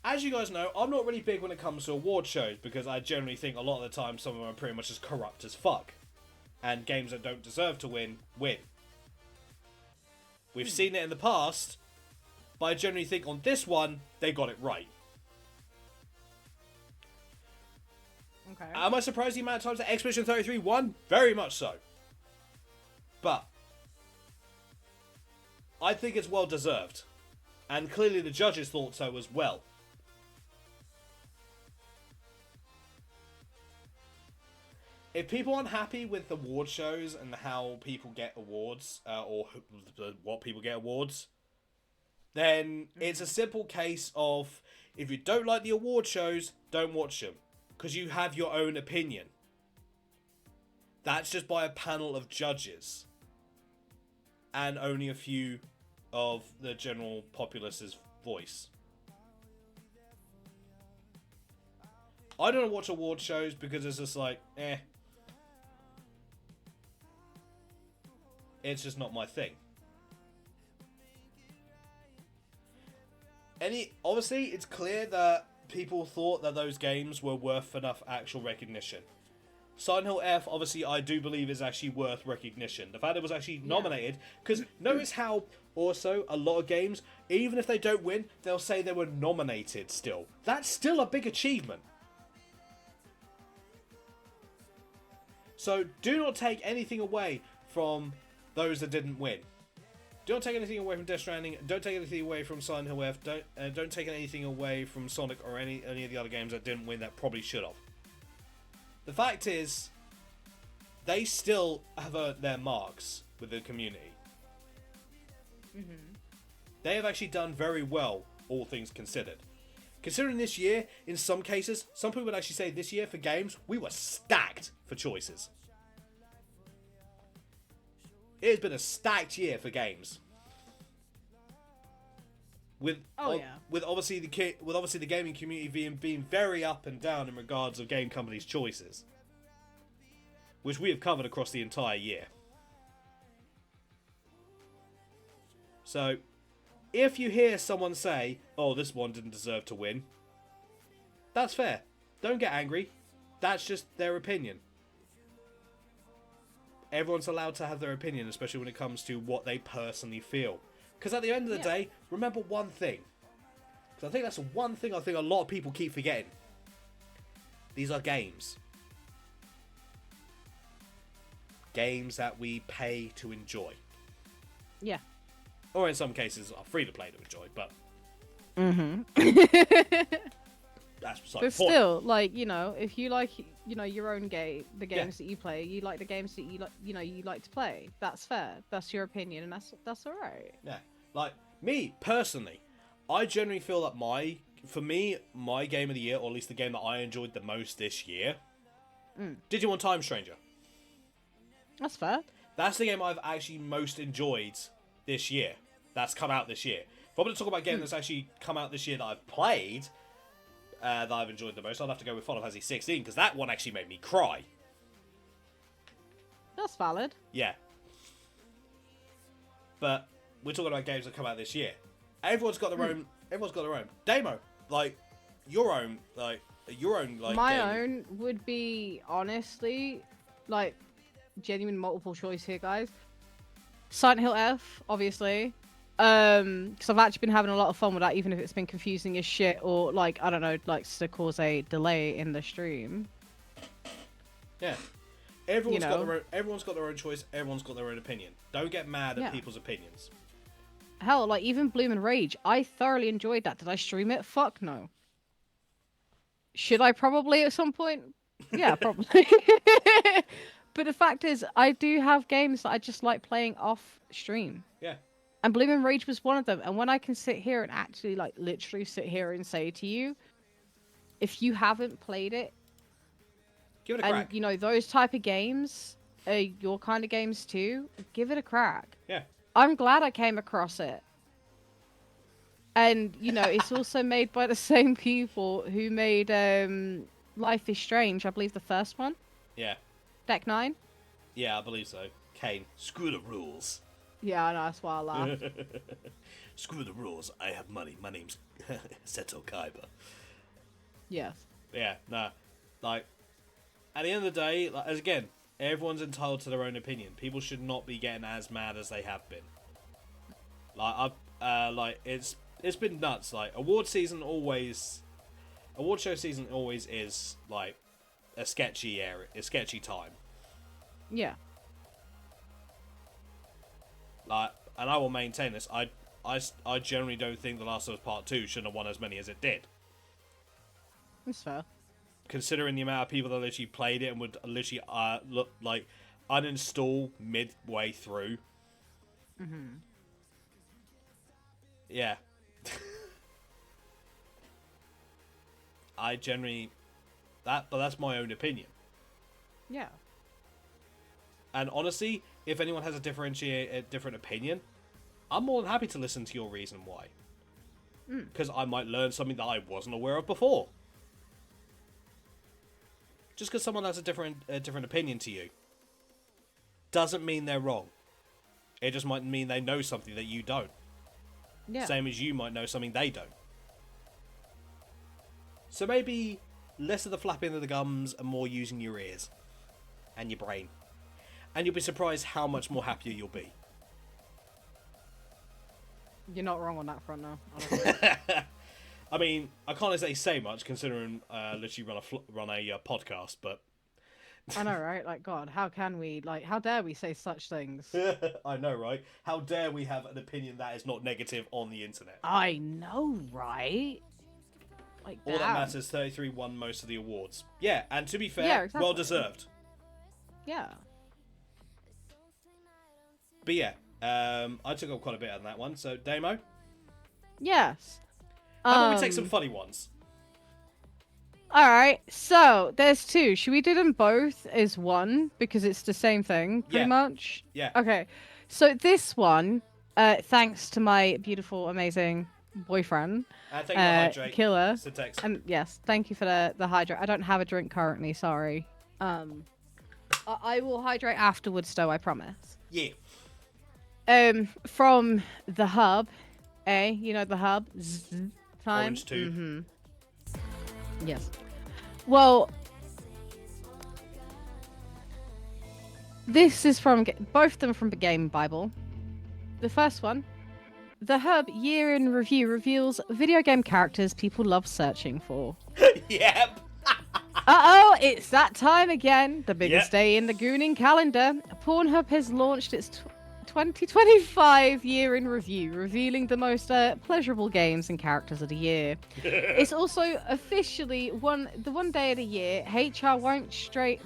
as you guys know, I'm not really big when it comes to award shows because I generally think a lot of the time some of them are pretty much as corrupt as fuck. And games that don't deserve to win. We've seen it in the past, but I generally think on this one, they got it right. Okay. Am I surprised the amount of times that Expedition 33 won? Very much so. But I think it's well deserved. And clearly the judges thought so as well. If people aren't happy with award shows and how people get awards, or what people get awards, then it's a simple case of, if you don't like the award shows, don't watch them. Because you have your own opinion. That's just by a panel of judges. And only a few of the general populace's voice. I don't watch award shows because it's just like, It's just not my thing. Obviously, it's clear that people thought that those games were worth enough actual recognition. Silent Hill F, obviously, I do believe is actually worth recognition. The fact it was actually nominated, because notice how also a lot of games, even if they don't win, they'll say they were nominated still. That's still a big achievement. So do not take anything away from those that didn't win. Don't take anything away from Death Stranding. Don't take anything away from Silent Hill F. Don't take anything away from Sonic or any of the other games that didn't win that probably should have. The fact is, they still have earned their marks with the community. They have actually done very well, all things considered. Considering this year, in some cases, some people would actually say this year for games, we were stacked for choices. It has been a stacked year for games. With obviously the gaming community being very up and down in regards of game companies' choices, which we have covered across the entire year. So, if you hear someone say, "Oh, this one didn't deserve to win," that's fair. Don't get angry. That's just their opinion. Everyone's allowed to have their opinion, especially when it comes to what they personally feel. Because at the end of the day, remember one thing. Because I think that's one thing I think a lot of people keep forgetting. These are games. Games that we pay to enjoy. Yeah. Or in some cases are free to play to enjoy, but... That's beside the point. But still, like, if you like, your own game, the games that you play, you like the games that you like to play. That's fair. That's your opinion, and that's all right. Yeah, like me personally, I generally feel that my game of the year, or at least the game that I enjoyed the most this year, Digimon Time Stranger. That's fair. That's the game I've actually most enjoyed this year. That's come out this year. If I'm going to talk about a game that's actually come out this year that I've played. That I've enjoyed the most, I'll have to go with Final Fantasy 16 because that one actually made me cry. That's valid. Yeah. But we're talking about games that come out this year. Everyone's got their own. Everyone's got their own demo. Like your own. My game. Own would be honestly, like, genuine multiple choice here, guys. Silent Hill F, obviously. Because I've actually been having a lot of fun with that, even if it's been confusing as shit, or like, I don't know, likes to cause a delay in the stream. Yeah. Everyone's got their own choice, everyone's got their own opinion. Don't get mad at people's opinions. Hell, like even Bloom and Rage, I thoroughly enjoyed that. Did I stream it? Fuck no. Should I probably at some point? Yeah, probably. But the fact is, I do have games that I just like playing off stream. Yeah. And Bloom and Rage was one of them. And when I can sit here and actually, like, literally sit here and say to you, if you haven't played it, Give it a And crack. you know, those type of games are your kind of games too. Give it a crack. Yeah. I'm glad I came across it. And you know, it's also made by the same people who made Life is Strange. I believe the first one, Yeah. Deck 9. Yeah, I believe so. Kane, screw the rules. Yeah, I know, that's why I laughed. Screw the rules. I have money. My name's Seto Kaiba. Yes. Yeah, nah. Like, at the end of the day, like, as again, everyone's entitled to their own opinion. People should not be getting as mad as they have been. Like, it's been nuts. Like, award show season always is like a sketchy time. Yeah. Like, and I will maintain this. I generally don't think The Last of Us Part 2 shouldn't have won as many as it did. That's fair. Considering the amount of people that literally played it and would literally look like uninstall midway through. Mm-hmm. Yeah. I generally but that's my own opinion. Yeah. And honestly, if anyone has a different opinion, I'm more than happy to listen to your reason why. Because I might learn something that I wasn't aware of before. Just because someone has a different opinion to you doesn't mean they're wrong. It just might mean they know something that you don't. Yeah. Same as you might know something they don't. So maybe less of the flapping of the gums and more using your ears and your brain. And you'll be surprised how much more happier you'll be. You're not wrong on that front, now. Honestly. I mean, I can't exactly say much considering literally run a podcast, but I know, right? Like, God, how can we? Like, how dare we say such things? I know, right? How dare we have an opinion that is not negative on the internet? I know, right? Like, All that matters, 33 won most of the awards. Yeah, and to be fair, Yeah, exactly. well deserved. Yeah. But yeah, I took up quite a bit on that one. So, Damo, Yes. how about we take some funny ones? All right. So there's two. Should we do them both as one because it's the same thing, pretty Yeah. much? Yeah. Okay. So this one, thanks to my beautiful, amazing boyfriend, Thank you for hydrate. Killer. Syntax. And yes, thank you for the hydrate. I don't have a drink currently. Sorry. I will hydrate afterwards, though. I promise. Yeah. From the hub, you know the hub. Time. Orange tube. Mm-hmm. Yes. Well, this is from both of them from the Game Bible. The first one, the Hub Year in Review reveals video game characters people love searching for. Yep. Uh-oh, it's that time again. The biggest Yep. day in the Gooning calendar. Pornhub has launched its 2025 Year in Review, revealing the most pleasurable games and characters of the year. It's also officially the one day of the year HR won't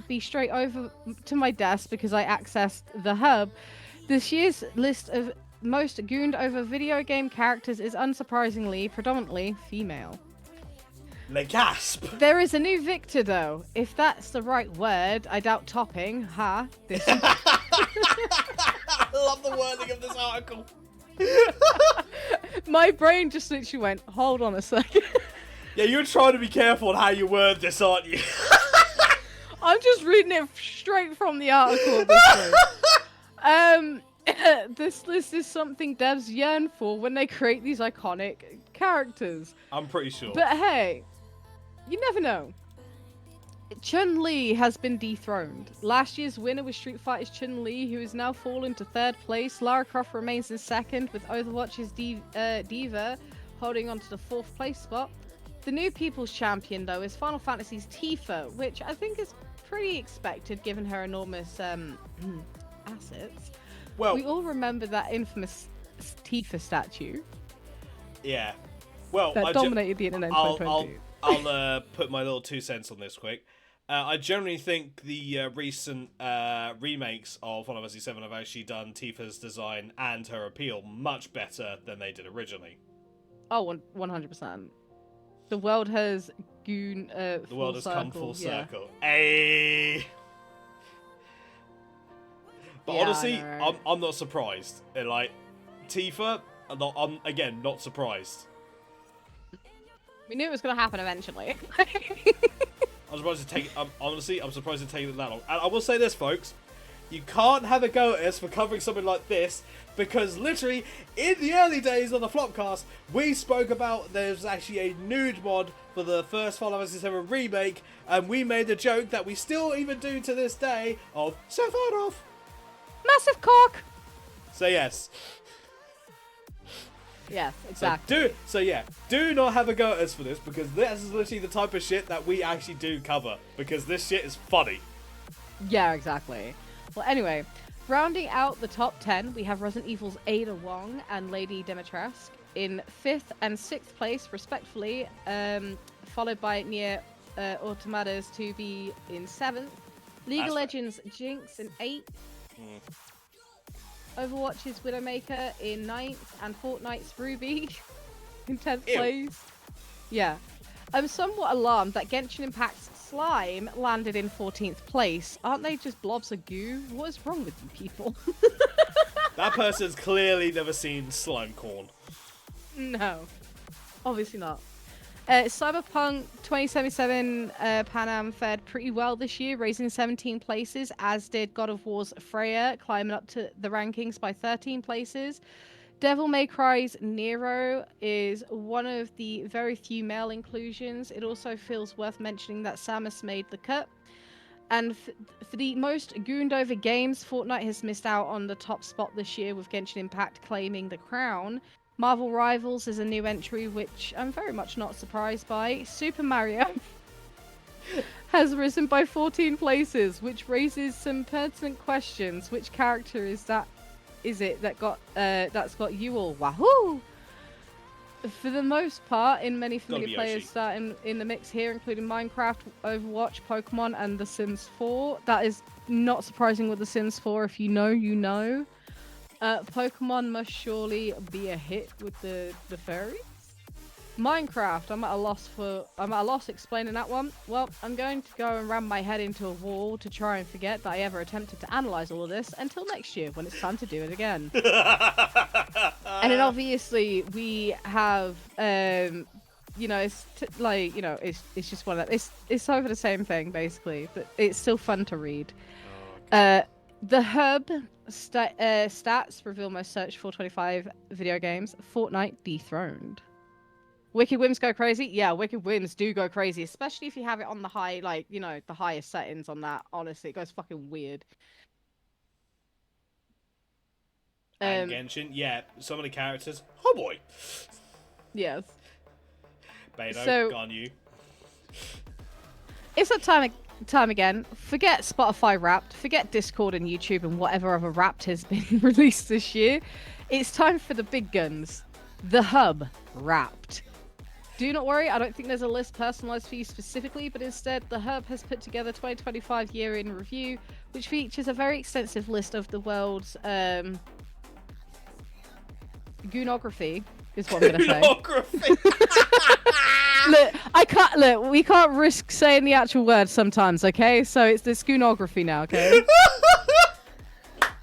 be straight over to my desk because I accessed the Hub. This year's list of most gooned over video game characters is unsurprisingly predominantly female. Le gasp. There is a new victor, though. If that's the right word, I doubt topping. Ha. This. I love the wording of this article. My brain just literally went, hold on a second. Yeah, you're trying to be careful on how you word this, aren't you? I'm just reading it straight from the article. This list is something devs yearn for when they create these iconic characters. I'm pretty sure. But hey, you never know. Chun-Li has been dethroned. Last year's winner was Street Fighter's Chun-Li, who has now fallen to third place. Lara Croft remains in second, with Overwatch's Diva holding on to the fourth place spot. The new People's Champion, though, is Final Fantasy's Tifa, which I think is pretty expected given her enormous assets. Well, We all remember that infamous Tifa statue yeah. Well, that dominated the internet in 2020. I'll put my little 2 cents on this quick. I generally think the recent remakes of Final Fantasy VII have actually done Tifa's design and her appeal much better than they did originally. Oh, 100%. The world has goon. The world has come full yeah. circle. Ayy. But Yeah, honestly, I know, right? I'm not surprised. Like, Tifa, I'm again not surprised. We knew it was going to happen eventually. I'm surprised to take. Honestly, I'm surprised to take it that long. And I will say this, folks: you can't have a go at us for covering something like this, because literally in the early days of the Flopcast, we spoke about there's actually a nude mod for the first Final Fantasy VII remake, and we made a joke that we still even do to this day of Seth off. Massive cock. So yes. Yes, exactly. Do not have a go at us for this, because this is literally the type of shit that we actually do cover, because this shit is funny. Yeah, exactly. Well, anyway, rounding out the top 10, we have Resident Evil's Ada Wong and Lady Dimitrescu in 5th and 6th place, respectively, followed by Nier Automata's 2B in 7th, League of Legends Jinx in 8th, Overwatch's Widowmaker in 9th, and Fortnite's Ruby in 10th place. Yeah. I'm somewhat alarmed that Genshin Impact's Slime landed in 14th place. Aren't they just blobs of goo? What is wrong with you people? That person's clearly never seen slime corn. No. Obviously not. Cyberpunk 2077 Pan Am fared pretty well this year, raising 17 places, as did God of War's Freya, climbing up to the rankings by 13 places. Devil May Cry's Nero is one of the very few male inclusions. It also feels worth mentioning that Samus made the cut. And for the most gooned over games, Fortnite has missed out on the top spot this year, with Genshin Impact claiming the crown. Marvel Rivals is a new entry, which I'm very much not surprised by. Super Mario has risen by 14 places, which raises some pertinent questions. Which character is it that that's got you all wahoo? For the most part, in many familiar players starting in the mix here, including Minecraft, Overwatch, Pokemon, and The Sims 4. That is not surprising with The Sims 4. If you know, you know. Pokemon must surely be a hit with the fairies. Minecraft, I'm at a loss explaining that one. Well, I'm going to go and ram my head into a wall to try and forget that I ever attempted to analyze all of this until next year, when it's time to do it again. And then obviously we have, it's just one of it's over the same thing basically, but it's still fun to read. The hub stats reveal most searched for 25 video games. Fortnite dethroned. Wicked Whims go crazy. Yeah, Wicked Whims do go crazy, especially if you have it on the high, the highest settings on that. Honestly, it goes fucking weird. And Genshin, yeah, some of the characters. Oh boy. Yes. Beto, so, gone you. It's that time again. Forget Spotify Wrapped, forget Discord and YouTube and whatever other Wrapped has been released this year. It's time for the big guns. The Hub Wrapped. Do not worry, I don't think there's a list personalized for you specifically, but instead the Hub has put together 2025 year in review, which features a very extensive list of the world's goonography, is what I'm gonna say. Look, we can't risk saying the actual word sometimes, okay? So it's the goonography now, okay?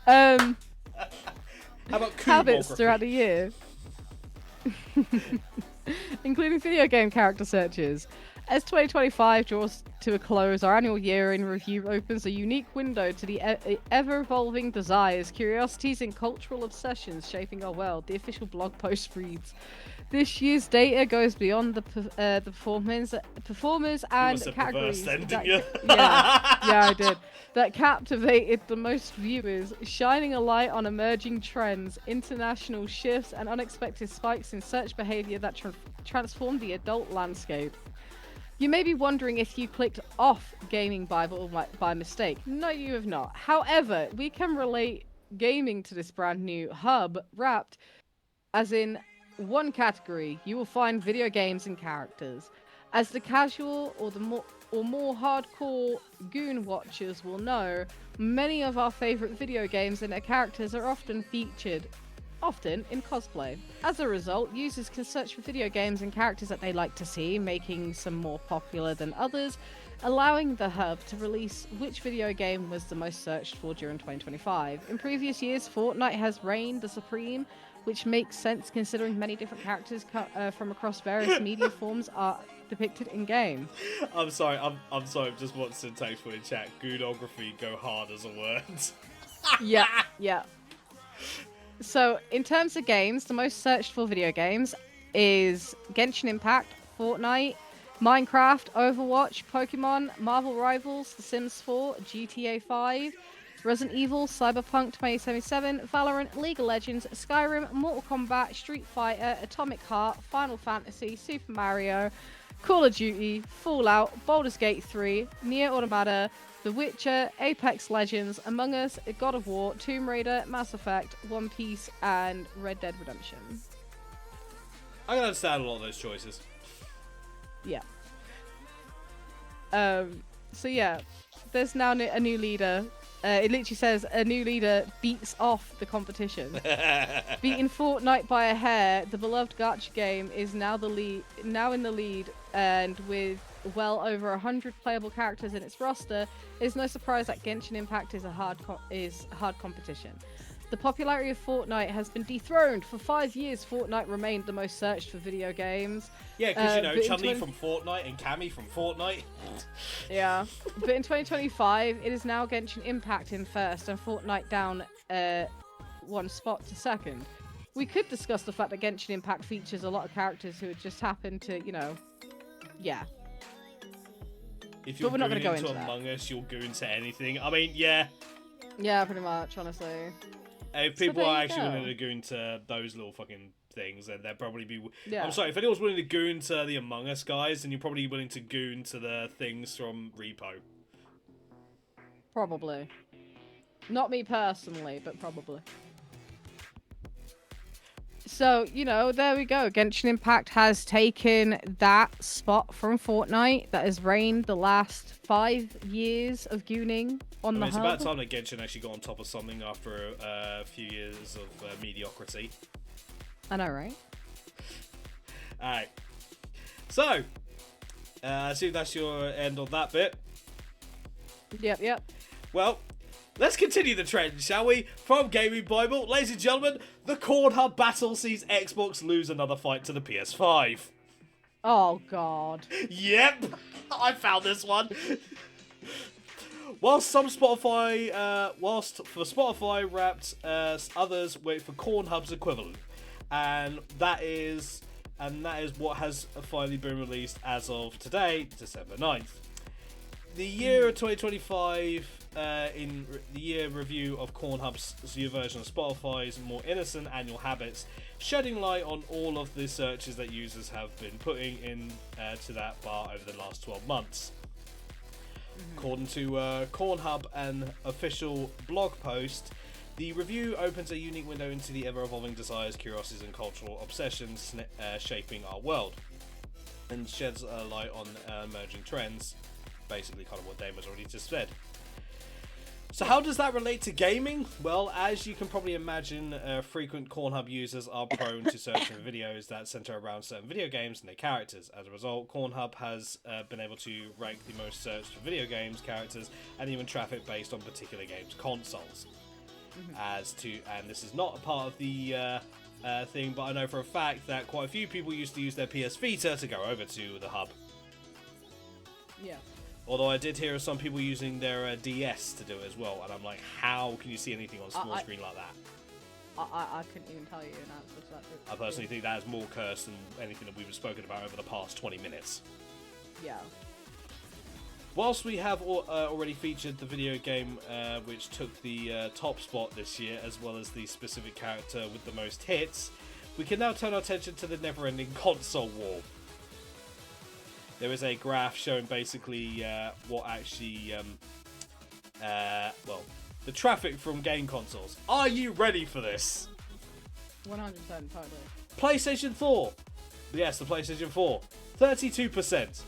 How about habits throughout the year. Including video game character searches. As 2025 draws to a close, our annual year in review opens a unique window to the ever-evolving desires, curiosities, and cultural obsessions shaping our world. The official blog post reads, "This year's data goes beyond the performers and categories." I did. That captivated the most viewers, shining a light on emerging trends, international shifts, and unexpected spikes in search behavior that transformed the adult landscape. You may be wondering if you clicked off Gaming Bible by mistake. No, you have not. However, we can relate gaming to this brand new hub wrapped, as in one category, you will find video games and characters. As the casual or the more hardcore goon watchers will know, many of our favorite video games and their characters are often featured often in cosplay. As a result, users can search for video games and characters that they like to see, making some more popular than others, allowing the hub to release which video game was the most searched for during 2025. In previous years, Fortnite has reigned the supreme, which makes sense considering many different characters from across various media forms are depicted in game. I'm sorry, I'm sorry, just wants to text for in chat. Goodography, go hard as a word. Yeah. So, in terms of games, the most searched for video games is Genshin Impact, Fortnite, Minecraft, Overwatch, Pokemon, Marvel Rivals, The Sims 4, GTA 5, Resident Evil, Cyberpunk 2077, Valorant, League of Legends, Skyrim, Mortal Kombat, Street Fighter, Atomic Heart, Final Fantasy, Super Mario, Call of Duty, Fallout, Baldur's Gate 3, Nier Automata, The Witcher, Apex Legends, Among Us, God of War, Tomb Raider, Mass Effect, One Piece, and Red Dead Redemption. I can understand a lot of those choices. Yeah. So yeah, there's now a new leader. It literally says a new leader beats off the competition. Beating Fortnite by a hair, the beloved gacha game is now in the lead, and with well over 100 playable characters in its roster, it is no surprise that Genshin Impact is hard competition. The popularity of Fortnite has been dethroned. For 5 years, Fortnite remained the most searched for video games. Yeah, because, Chun-Li from Fortnite and Cammy from Fortnite. Yeah. But in 2025, it is now Genshin Impact in first and Fortnite down one spot to second. We could discuss the fact that Genshin Impact features a lot of characters who just happen to, yeah. If you're going going into Among Us, you'll go into anything. I mean, yeah. Yeah, pretty much, honestly. If people are actually willing to go into those little fucking things, then they'll probably be... Yeah. I'm sorry, if anyone's willing to go into the Among Us guys, then you're probably willing to go into the things from Repo. Probably. Not me personally, but probably. So, there we go. Genshin Impact has taken that spot from Fortnite that has reigned the last 5 years of gooning on the hub. It's about time that Genshin actually got on top of something after a few years of mediocrity. I know, right? Alright. So, I assume that's your end on that bit. Yep. Well, let's continue the trend, shall we? From Gaming Bible, ladies and gentlemen, the Corn Hub battle sees Xbox lose another fight to the PS5. Oh, God. Yep, I found this one. Whilst for Spotify Wrapped, others wait for Corn Hub's equivalent, and that is what has finally been released as of today, December 9th. The year 2025, in the year review of Corn Hub's new version of Spotify's more innocent annual habits, shedding light on all of the searches that users have been putting in to that bar over the last 12 months. According to Corn Hub, an official blog post, the review opens a unique window into the ever-evolving desires, curiosities, and cultural obsessions shaping our world, and sheds a light on emerging trends. Basically, kind of what Dame has already just said. So how does that relate to gaming? Well, as you can probably imagine, frequent Corn Hub users are prone to searching for videos that center around certain video games and their characters. As a result, Corn Hub has been able to rank the most searched for video games, characters, and even traffic based on particular games' consoles. And this is not a part of the thing, but I know for a fact that quite a few people used to use their PS Vita to go over to the hub. Yeah. Although I did hear of some people using their DS to do it as well, and I'm like, how can you see anything on a small screen like that? I couldn't even tell you an answer to that. I personally think that is more cursed than anything that we've spoken about over the past 20 minutes. Yeah. Whilst we have already featured the video game which took the top spot this year, as well as the specific character with the most hits, we can now turn our attention to the never-ending console war. There is a graph showing basically what actually, the traffic from game consoles. Are you ready for this? 100% totally. PlayStation 4. Yes, the PlayStation 4. 32%.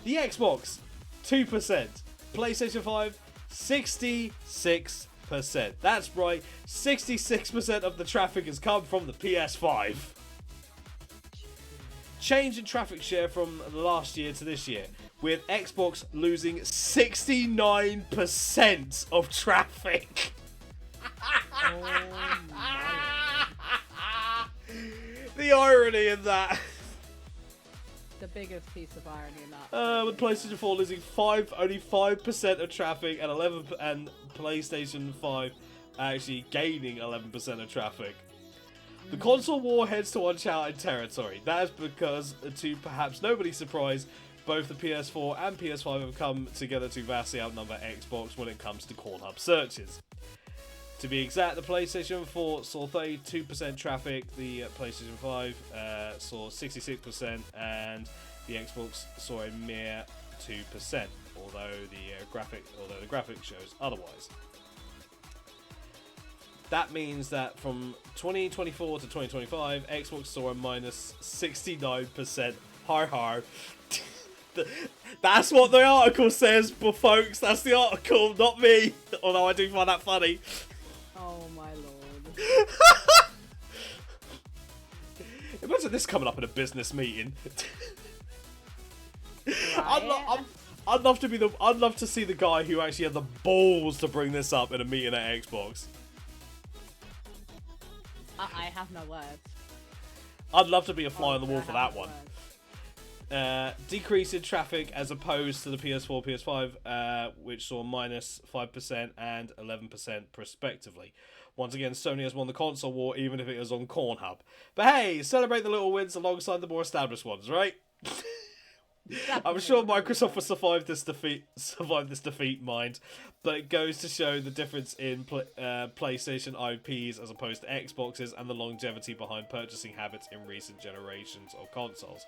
The Xbox, 2%. PlayStation 5, 66%. 66%. That's right, 66% of the traffic has come from the PS5. Change in traffic share from last year to this year, with Xbox losing 69% of traffic. Oh my. The irony in that. The biggest piece of irony in that. With PlayStation 4 losing only 5% of traffic, and PlayStation 5 actually gaining 11% of traffic. The console war heads to uncharted territory. That is because, to perhaps nobody's surprise, both the PS4 and PS5 have come together to vastly outnumber Xbox when it comes to Pornhub searches. To be exact, the PlayStation 4 saw 32% traffic, the PlayStation 5 saw 66%, and the Xbox saw a mere 2%, although the graphic shows otherwise. That means that from 2024 to 2025, Xbox saw a minus 69%. Har har. That's what the article says, but folks, that's the article, not me. Although I do find that funny. Oh my lord. Imagine this coming up in a business meeting. Right? I'd love to see the guy who actually had the balls to bring this up in a meeting at Xbox. I have no words. I'd love to be a fly on the wall for that no one. words. Decrease in traffic as opposed to the PS4, PS5, which saw minus 5% and 11% respectively. Once again, Sony has won the console war, even if it is on Pornhub. But hey, celebrate the little wins alongside the more established ones, right? I'm sure Microsoft will survive this defeat, mind. But it goes to show the difference in PlayStation IPs as opposed to Xboxes, and the longevity behind purchasing habits in recent generations of consoles.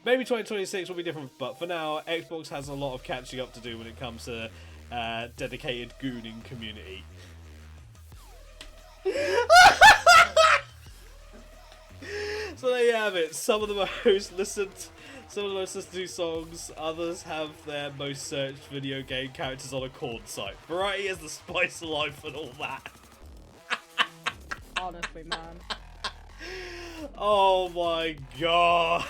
Maybe 2026 will be different, but for now, Xbox has a lot of catching up to do when it comes to dedicated gooning community. So there you have it. Some of the most listened to songs, others have their most searched video game characters on a corn site. Variety is the spice of life and all that. Honestly, man. Oh my god.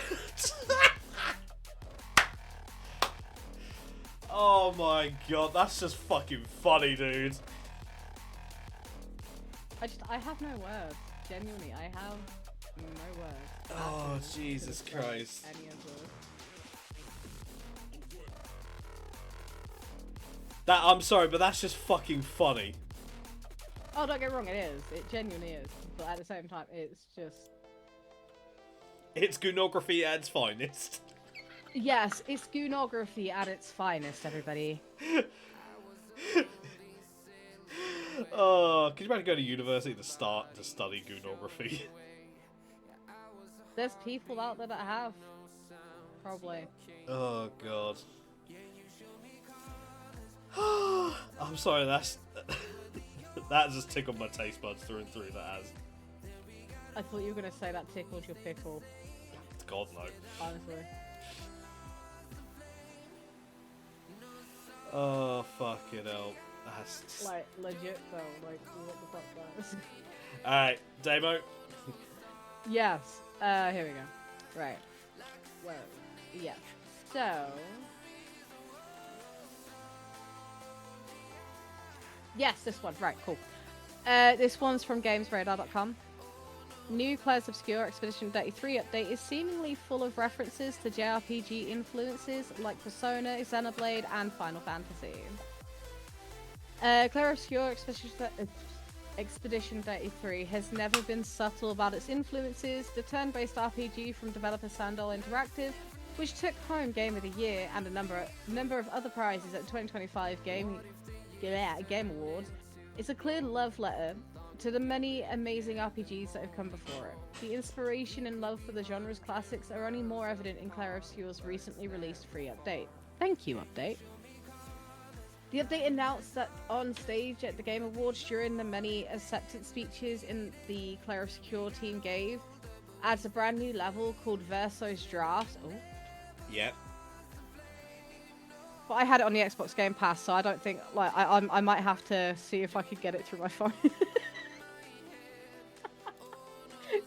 Oh my god, that's just fucking funny, dude. I have no words. Genuinely, I have no words. Oh, Jesus Christ. Any of those. I'm sorry, but that's just fucking funny. Oh, don't get me wrong, it is. It genuinely is. But at the same time, it's just... It's goonography at its finest. Yes, it's goonography at its finest, everybody. Oh, could you imagine going to university to study goonography? There's people out there that have. Probably. Oh, God. I'm sorry, that just tickled my taste buds through and through, that has. I thought you were going to say that tickled your pickle. God, no. Honestly. Oh, fucking hell. That's just... Like, legit though. Like, what the fuck that is. Alright, Damo. Yes. Here we go. Right. Whoa. Yeah. So... Yes, this one. Right, cool. This one's from GamesRadar.com. New Claire's Obscure Expedition 33 update is seemingly full of references to JRPG influences like Persona, Xenoblade, and Final Fantasy. Claire Obscure Expedition 33 has never been subtle about its influences. The turn-based RPG from developer Sandal Interactive, which took home Game of the Year and a number of other prizes at the 2025 Game Awards, is a clear love letter to the many amazing RPGs that have come before it. The inspiration and love for the genre's classics are only more evident in Claire Obscure's recently released free update. Thank you, update. The update announced that on stage at the Game Awards during the many acceptance speeches in the Claire Obscure team gave, adds a brand new level called Verso's Draft. Oh. Yep. But I had it on the Xbox Game Pass, so I don't think like I might have to see if I could get it through my phone,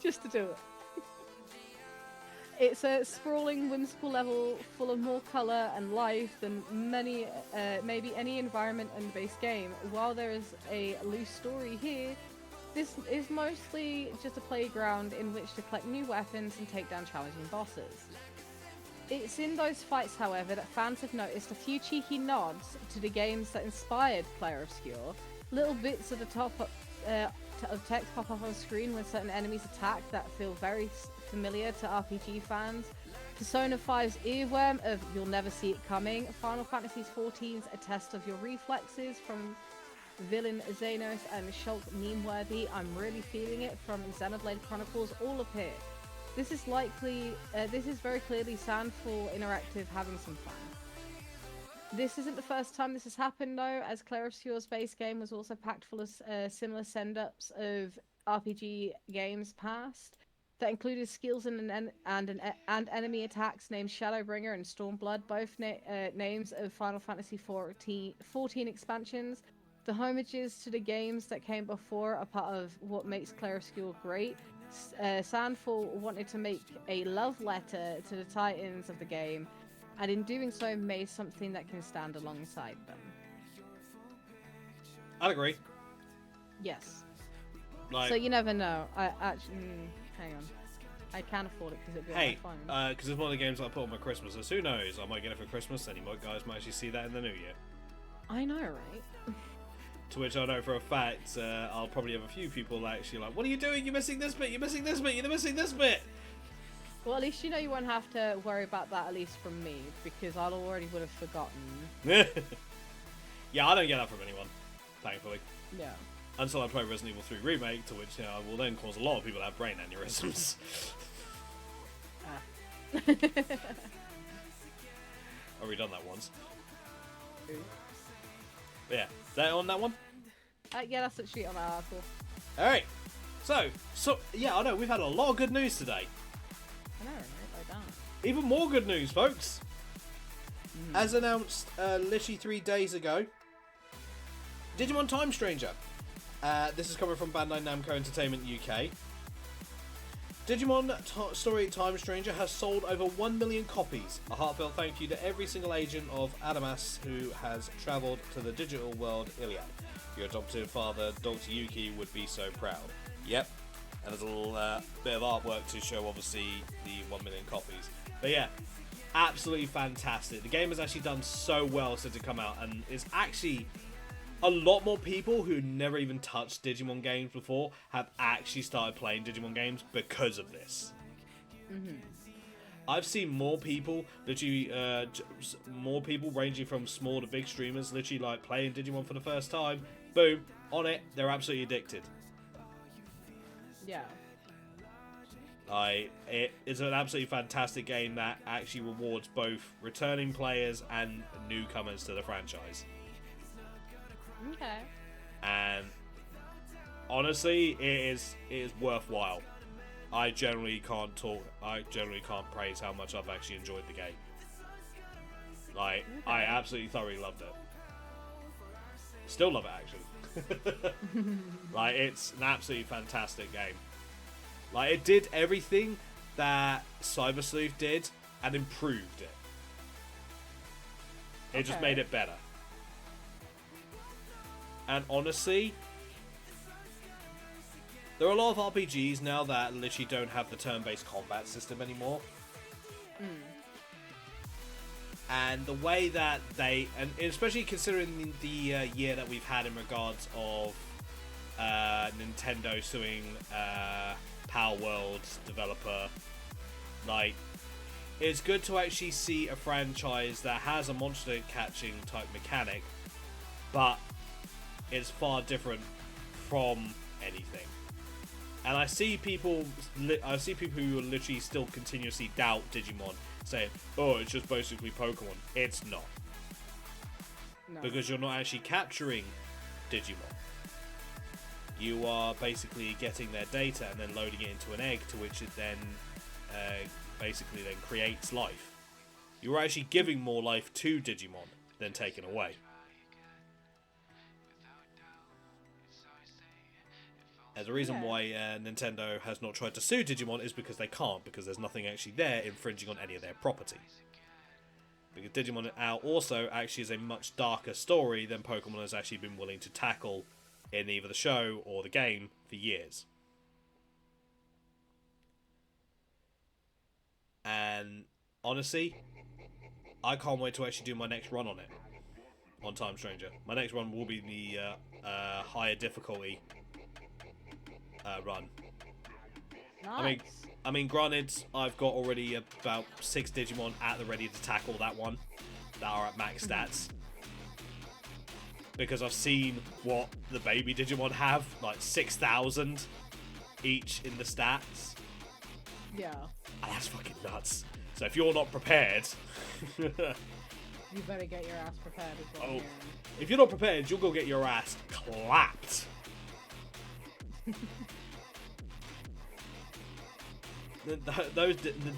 just to do it. It's a sprawling, whimsical level full of more color and life than maybe any environment and base game. While there is a loose story here, this is mostly just a playground in which to collect new weapons and take down challenging bosses. It's in those fights, however, that fans have noticed a few cheeky nods to the games that inspired Player Obscure. Little bits of the of text pop up on screen when certain enemies attack that feel very familiar to RPG fans. Persona 5's earworm of "You'll never see it coming." Final Fantasy XIV's "A test of your reflexes" from villain Xenos and Shulk meme-worthy "I'm really feeling it" from Xenoblade Chronicles all appear. This is very clearly Sandfall Interactive having some fun. This isn't the first time this has happened though, as Claire Obscure's base game was also packed full of similar send-ups of RPG games past that included skills and enemy attacks named Shadowbringer and Stormblood, both names of Final Fantasy 14 expansions. The homages to the games that came before are part of what makes Claire Obscure great. Sandfall wanted to make a love letter to the titans of the game, and in doing so made something that can stand alongside them. I'd agree. Yes. Like, so you never know. I actually... hang on. I can afford it because it'll be on my phone. Because it's one of the games I put on my Christmas, so who knows? I might get it for Christmas, and you guys might actually see that in the new year. I know, right? To which I know for a fact, I'll probably have a few people actually like, "What are you doing? You're missing this bit, you're missing this bit, you're missing this bit!" Well, at least you know you won't have to worry about that, at least from me, because I already would have forgotten. Yeah, I don't get that from anyone, thankfully. Yeah. Until I play Resident Evil 3 Remake, to which I will then cause a lot of people to have brain aneurysms. I've already done that once. But yeah, is that on that one? Yeah, that's what sheet on that article. Alright, so, yeah, I know, we've had a lot of good news today. I know, right? Like that. Even more good news, folks. As announced literally 3 days ago, Digimon Time Stranger. This is coming from Bandai Namco Entertainment UK. Digimon Story Time Stranger has sold over 1 million copies. A heartfelt thank you to every single agent of Adamas who has travelled to the digital world Iliad. Your adoptive father, Dr. Yuki, would be so proud. Yep. And there's a little bit of artwork to show, obviously, the 1 million copies. But yeah, absolutely fantastic. The game has actually done so well since it come out, and it's actually... a lot more people who never even touched Digimon games before have actually started playing Digimon games because of this. I've seen more people, literally, more people ranging from small to big streamers, literally like playing Digimon for the first time. Boom, on it, they're absolutely addicted. Yeah. It is an absolutely fantastic game that actually rewards both returning players and newcomers to the franchise. Okay. And honestly, it is worthwhile. I generally can't praise how much I've actually enjoyed the game. Like, okay. I absolutely thoroughly loved it. Still love it, actually. Like, it's an absolutely fantastic game. Like, it did everything that Cyber Sleuth did and improved it. It just made it better. And honestly, there are a lot of RPGs now that literally don't have the turn-based combat system anymore. And the way that and especially considering the year that we've had in regards of Nintendo suing Power World's developer, like, it's good to actually see a franchise that has a monster catching type mechanic, but it's far different from anything. And I see people who literally still continuously doubt Digimon, saying, "Oh, it's just basically Pokemon." It's not. No. Because you're not actually capturing Digimon. You are basically getting their data and then loading it into an egg, to which it then basically then creates life. You're actually giving more life to Digimon. then taken away. And the reason why Nintendo has not tried to sue Digimon is because they can't, because there's nothing actually there infringing on any of their property. Because Digimon also actually is a much darker story than Pokemon has actually been willing to tackle in either the show or the game for years. And honestly, I can't wait to actually do my next run on it, on Time Stranger. My next run will be the higher difficulty run. Nice. I mean, granted, I've got already about 6 Digimon at the ready to tackle that one that are at max stats. Because I've seen what the baby Digimon have, like 6,000 each in the stats. Yeah. And that's fucking nuts. So if you're not prepared... You better get your ass prepared as well. If you're not prepared, you'll go get your ass clapped. The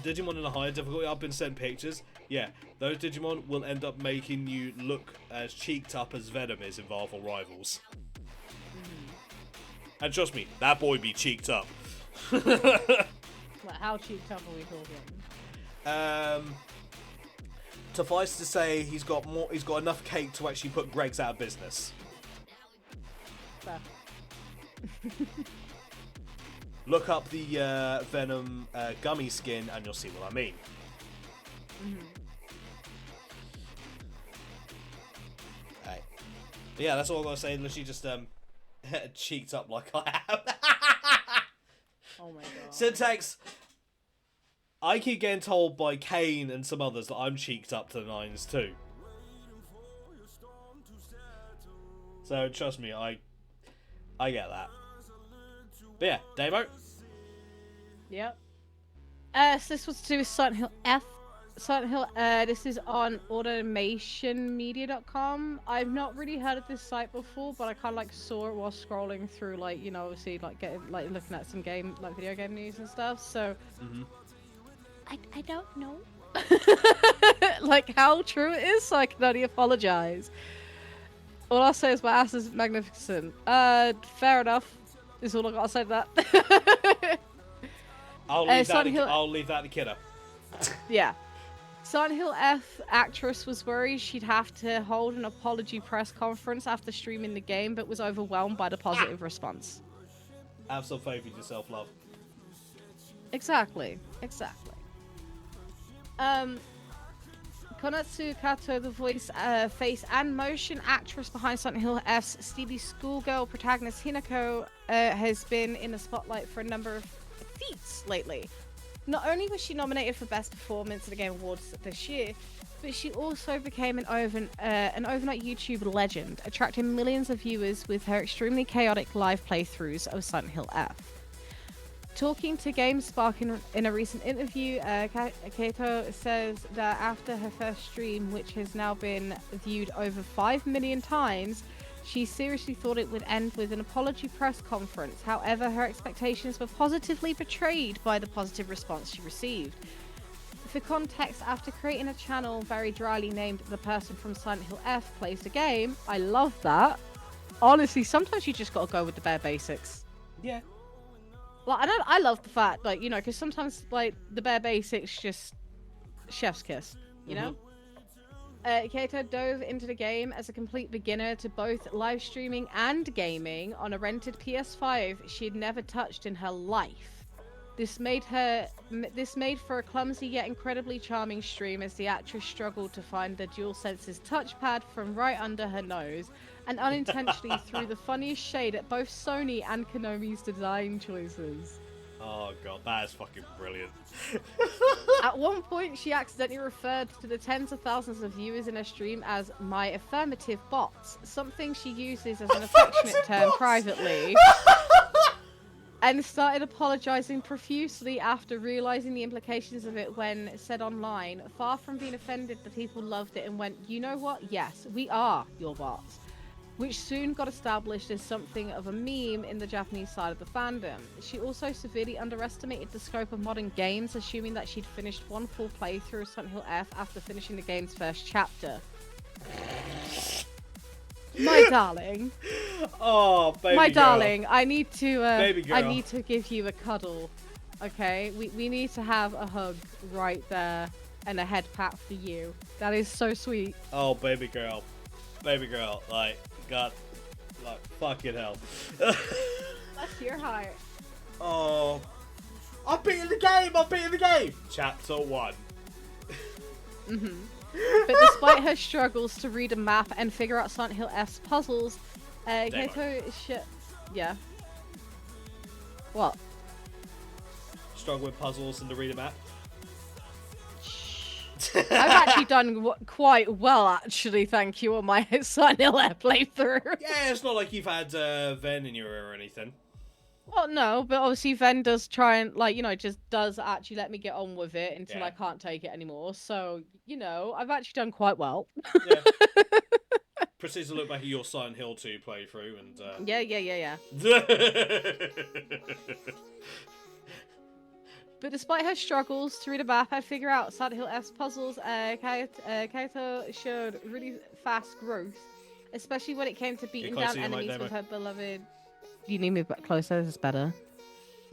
Digimon in a higher difficulty, I've been sent pictures. Yeah, those Digimon will end up making you look as cheeked up as Venom is in Marvel Rivals. And trust me, that boy be cheeked up. Like, how cheeked up are we talking? Suffice to say, he's got enough cake to actually put Greg's out of business. Fair. Look up the Venom gummy skin and you'll see what I mean. Right. But yeah, that's all I gotta say, unless you just cheeked up like I am. Oh my god. Syntax, I keep getting told by Kane and some others that I'm cheeked up to the nines too. So trust me, I get that. But yeah, Damo. Yep. So this was to do with Silent Hill F. Silent Hill, this is on automationmedia.com. I've not really heard of this site before, but I kind of like saw it while scrolling through, like, you know, obviously like looking at some video game news and stuff. So I don't know like how true it is, so I can only apologize. All I'll say is my ass is magnificent. Fair enough. Is all I gotta say to that. I'll leave that to Kiddo. Yeah. Silent Hill F actress was worried she'd have to hold an apology press conference after streaming the game, but was overwhelmed by the positive response. Have some faith in yourself, love. Exactly. Konatsu Kato, the voice, face, and motion actress behind Silent Hill F's steely schoolgirl protagonist Hinako, has been in the spotlight for a number of feats lately. Not only was she nominated for Best Performance at the Game Awards this year, but she also became an overnight YouTube legend, attracting millions of viewers with her extremely chaotic live playthroughs of Silent Hill F. Talking to GameSpark in a recent interview, Kato says that after her first stream, which has now been viewed over 5 million times, she seriously thought it would end with an apology press conference. However, her expectations were positively betrayed by the positive response she received. For context, after creating a channel very dryly named The Person from Silent Hill F Plays the Game, I love that. Honestly, sometimes you just gotta go with the bare basics. Yeah. Like, I love the fact, like, you know, because sometimes, like, the bare basics just chef's kiss, you know? Kato dove into the game as a complete beginner to both live streaming and gaming on a rented PS5 she had never touched in her life. This made for a clumsy yet incredibly charming stream as the actress struggled to find the DualSense's touchpad from right under her nose and unintentionally threw the funniest shade at both Sony and Konami's design choices. Oh god, that is fucking brilliant. At one point, she accidentally referred to the tens of thousands of viewers in her stream as my affirmative bots, something she uses as an affectionate term privately, and started apologizing profusely after realizing the implications of it when said online. Far from being offended, the people loved it and went, you know what? Yes, we are your bots. Which soon got established as something of a meme in the Japanese side of the fandom. She also severely underestimated the scope of modern games, assuming that she'd finished one full playthrough of Silent Hill F after finishing the game's first chapter. My darling. Oh, baby My girl. darling, I need to Baby girl. I need to give you a cuddle. Okay? We need to have a hug right there and a head pat for you. That is so sweet. Oh, baby girl. Baby girl. Like, God. Like, fucking hell. Bless your heart. Oh. I've beaten the game! I've beaten the game! Chapter 1. But despite her struggles to read a map and figure out Silent Hill F's puzzles, Kaito yeah. What? Struggle with puzzles and to read a map. I've actually done quite well, actually, thank you, on my Silent Hill F playthrough. Yeah, it's not like you've had Ven in your ear or anything. Well, no, but obviously Ven does try and, like, you know, just does actually let me get on with it until I can't take it anymore. So, you know, I've actually done quite well. Yeah. Proceeds to look back at your Silent Hill 2 playthrough and... Yeah. But despite her struggles to read a map and figure out Silent Hill F's puzzles, Kaito showed really fast growth, especially when it came to beating down enemies with her beloved... You need me back closer, this is better.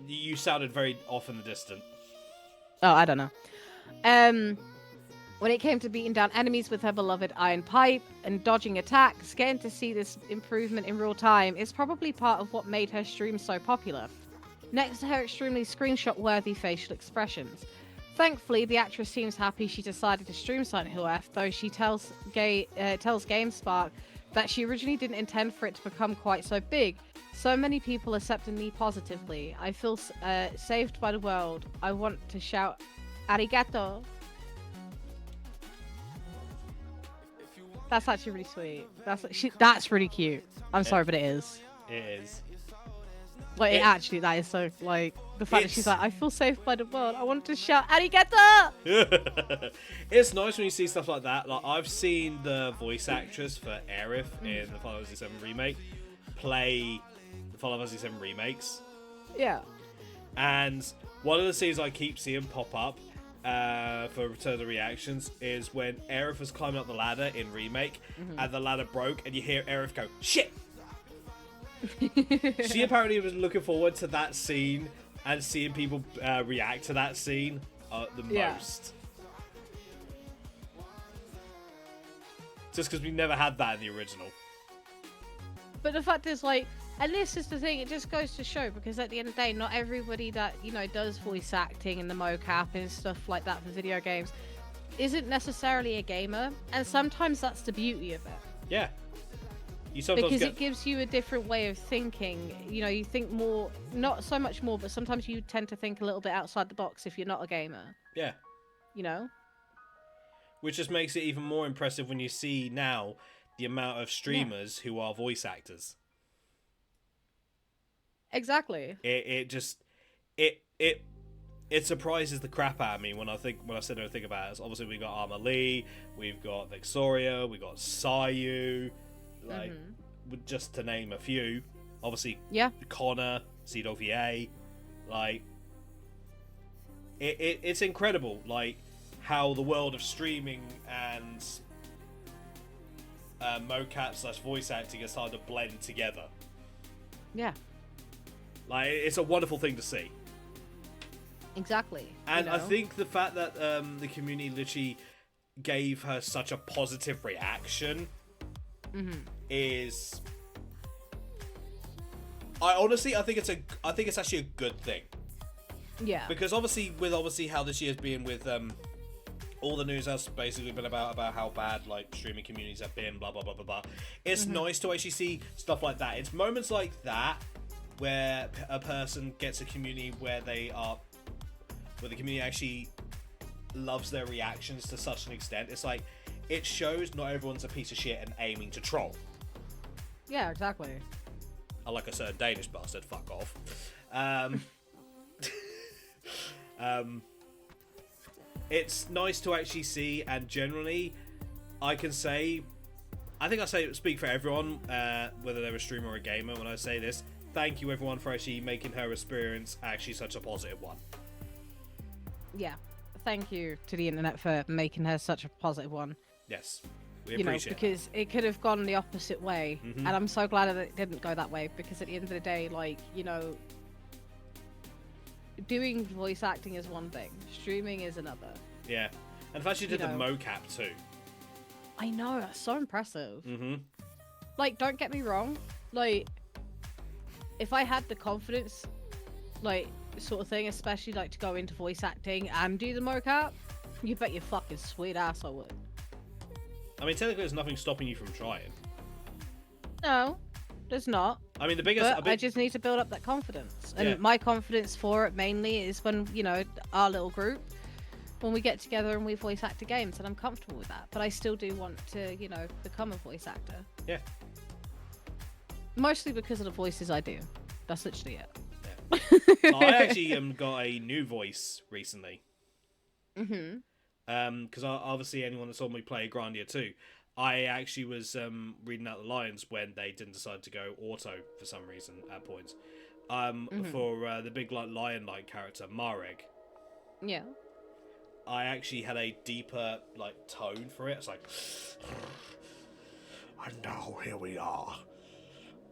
You sounded very off in the distance. Oh, I don't know. When it came to beating down enemies with her beloved iron pipe and dodging attacks, getting to see this improvement in real time is probably part of what made her stream so popular. Next to her extremely screenshot-worthy facial expressions. Thankfully, the actress seems happy she decided to stream Silent Hill F, though she tells GameSpark that she originally didn't intend for it to become quite so big. So many people accepted me positively. I feel saved by the world. I want to shout, arigato. That's actually really sweet. That's really cute. I'm sorry, but it is. It is. Like, that is so, like, the fact that she's like, I feel safe by the world. I want to shout, arigato! It's nice when you see stuff like that. Like, I've seen the voice actress for Aerith in the Final Fantasy VII Remake play the Final Fantasy VII remakes. Yeah. And one of the scenes I keep seeing pop up for Return of the Reactions is when Aerith was climbing up the ladder in Remake, and the ladder broke, and you hear Aerith go, shit! She apparently was looking forward to that scene and seeing people react to that scene the most. Just because we never had that in the original. But the fact is, like, and this is the thing, it just goes to show, because at the end of the day, not everybody that, you know, does voice acting and the mocap and stuff like that for video games isn't necessarily a gamer, and sometimes that's the beauty of it. Yeah. You sometimes because it gives you a different way of thinking. You know, you think more, not so much more, but sometimes you tend to think a little bit outside the box if you're not a gamer. Yeah. You know? Which just makes it even more impressive when you see now the amount of streamers who are voice actors. Exactly. It surprises the crap out of me when I sit there and think about it. So obviously we got Arma Lee, we've got Vexoria, we got Sayu, like just to name a few. Obviously, Connor, CWA, like it's incredible, like how the world of streaming and mocap / voice acting is starting to blend together. Yeah. Like, it's a wonderful thing to see. Exactly. And I think the fact that the community literally gave her such a positive reaction is... I think it's actually a good thing. Yeah. Because obviously how this year's been with all the news has basically been about how bad like streaming communities have been, blah blah blah blah blah. It's nice to actually see stuff like that. It's moments like that where a person gets a community where the community actually loves their reactions to such an extent. It's like, it shows not everyone's a piece of shit and aiming to troll. Yeah, exactly. Like a certain Danish bastard, fuck off. It's nice to actually see, and generally, I think I speak for everyone, whether they're a streamer or a gamer, when I say this. Thank you, everyone, for actually making her experience actually such a positive one. Yeah. Thank you to the internet for making her such a positive one. Yes. We you know, appreciate because it could have gone the opposite way, and I'm so glad that it didn't go that way, because at the end of the day, like, you know, doing voice acting is one thing, streaming is another. Yeah, and the fact you did the mocap too. I know, that's so impressive. Mm-hmm. Like, don't get me wrong, like, if I had the confidence, like, sort of thing, especially like to go into voice acting and do the mocap, you bet your fucking sweet ass I would. I mean, technically, there's nothing stopping you from trying. No, there's not. I mean, the biggest. But I just need to build up that confidence, and my confidence for it mainly is when, you know, our little group, when we get together and we voice act games, and I'm comfortable with that. But I still do want to, you know, become a voice actor. Yeah. Mostly because of the voices I do. That's literally it. Yeah. I actually got a new voice recently. Because obviously anyone that saw me play Grandia 2, I actually was reading out the lines when they didn't decide to go auto for some reason at points. For the big like lion-like character Marek. Yeah. I actually had a deeper like tone for it. It's like, and now here we are,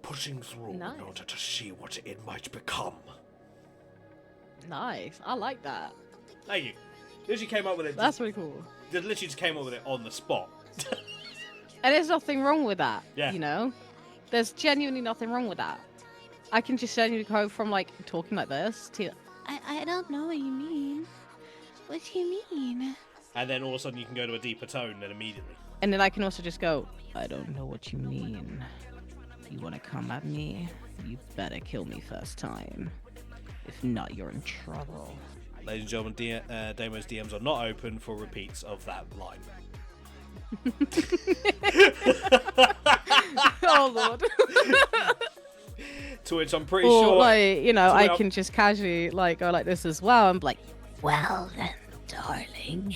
pushing through in order to see what it might become. Nice. I like that. Thank you. Literally came up with it. That's really cool. Literally just came up with it on the spot. And there's nothing wrong with that. Yeah. You know? There's genuinely nothing wrong with that. I can just genuinely go from like talking like this to I don't know what you mean. What do you mean? And then all of a sudden you can go to a deeper tone then immediately. And then I can also just go, I don't know what you mean. You want to come at me? You better kill me first time. If not, you're in trouble. Ladies and gentlemen, Damo's DMs are not open for repeats of that line. Oh lord. To which I'm pretty sure, like, you know, I can just casually like go like this as well. I'm like, well then, darling,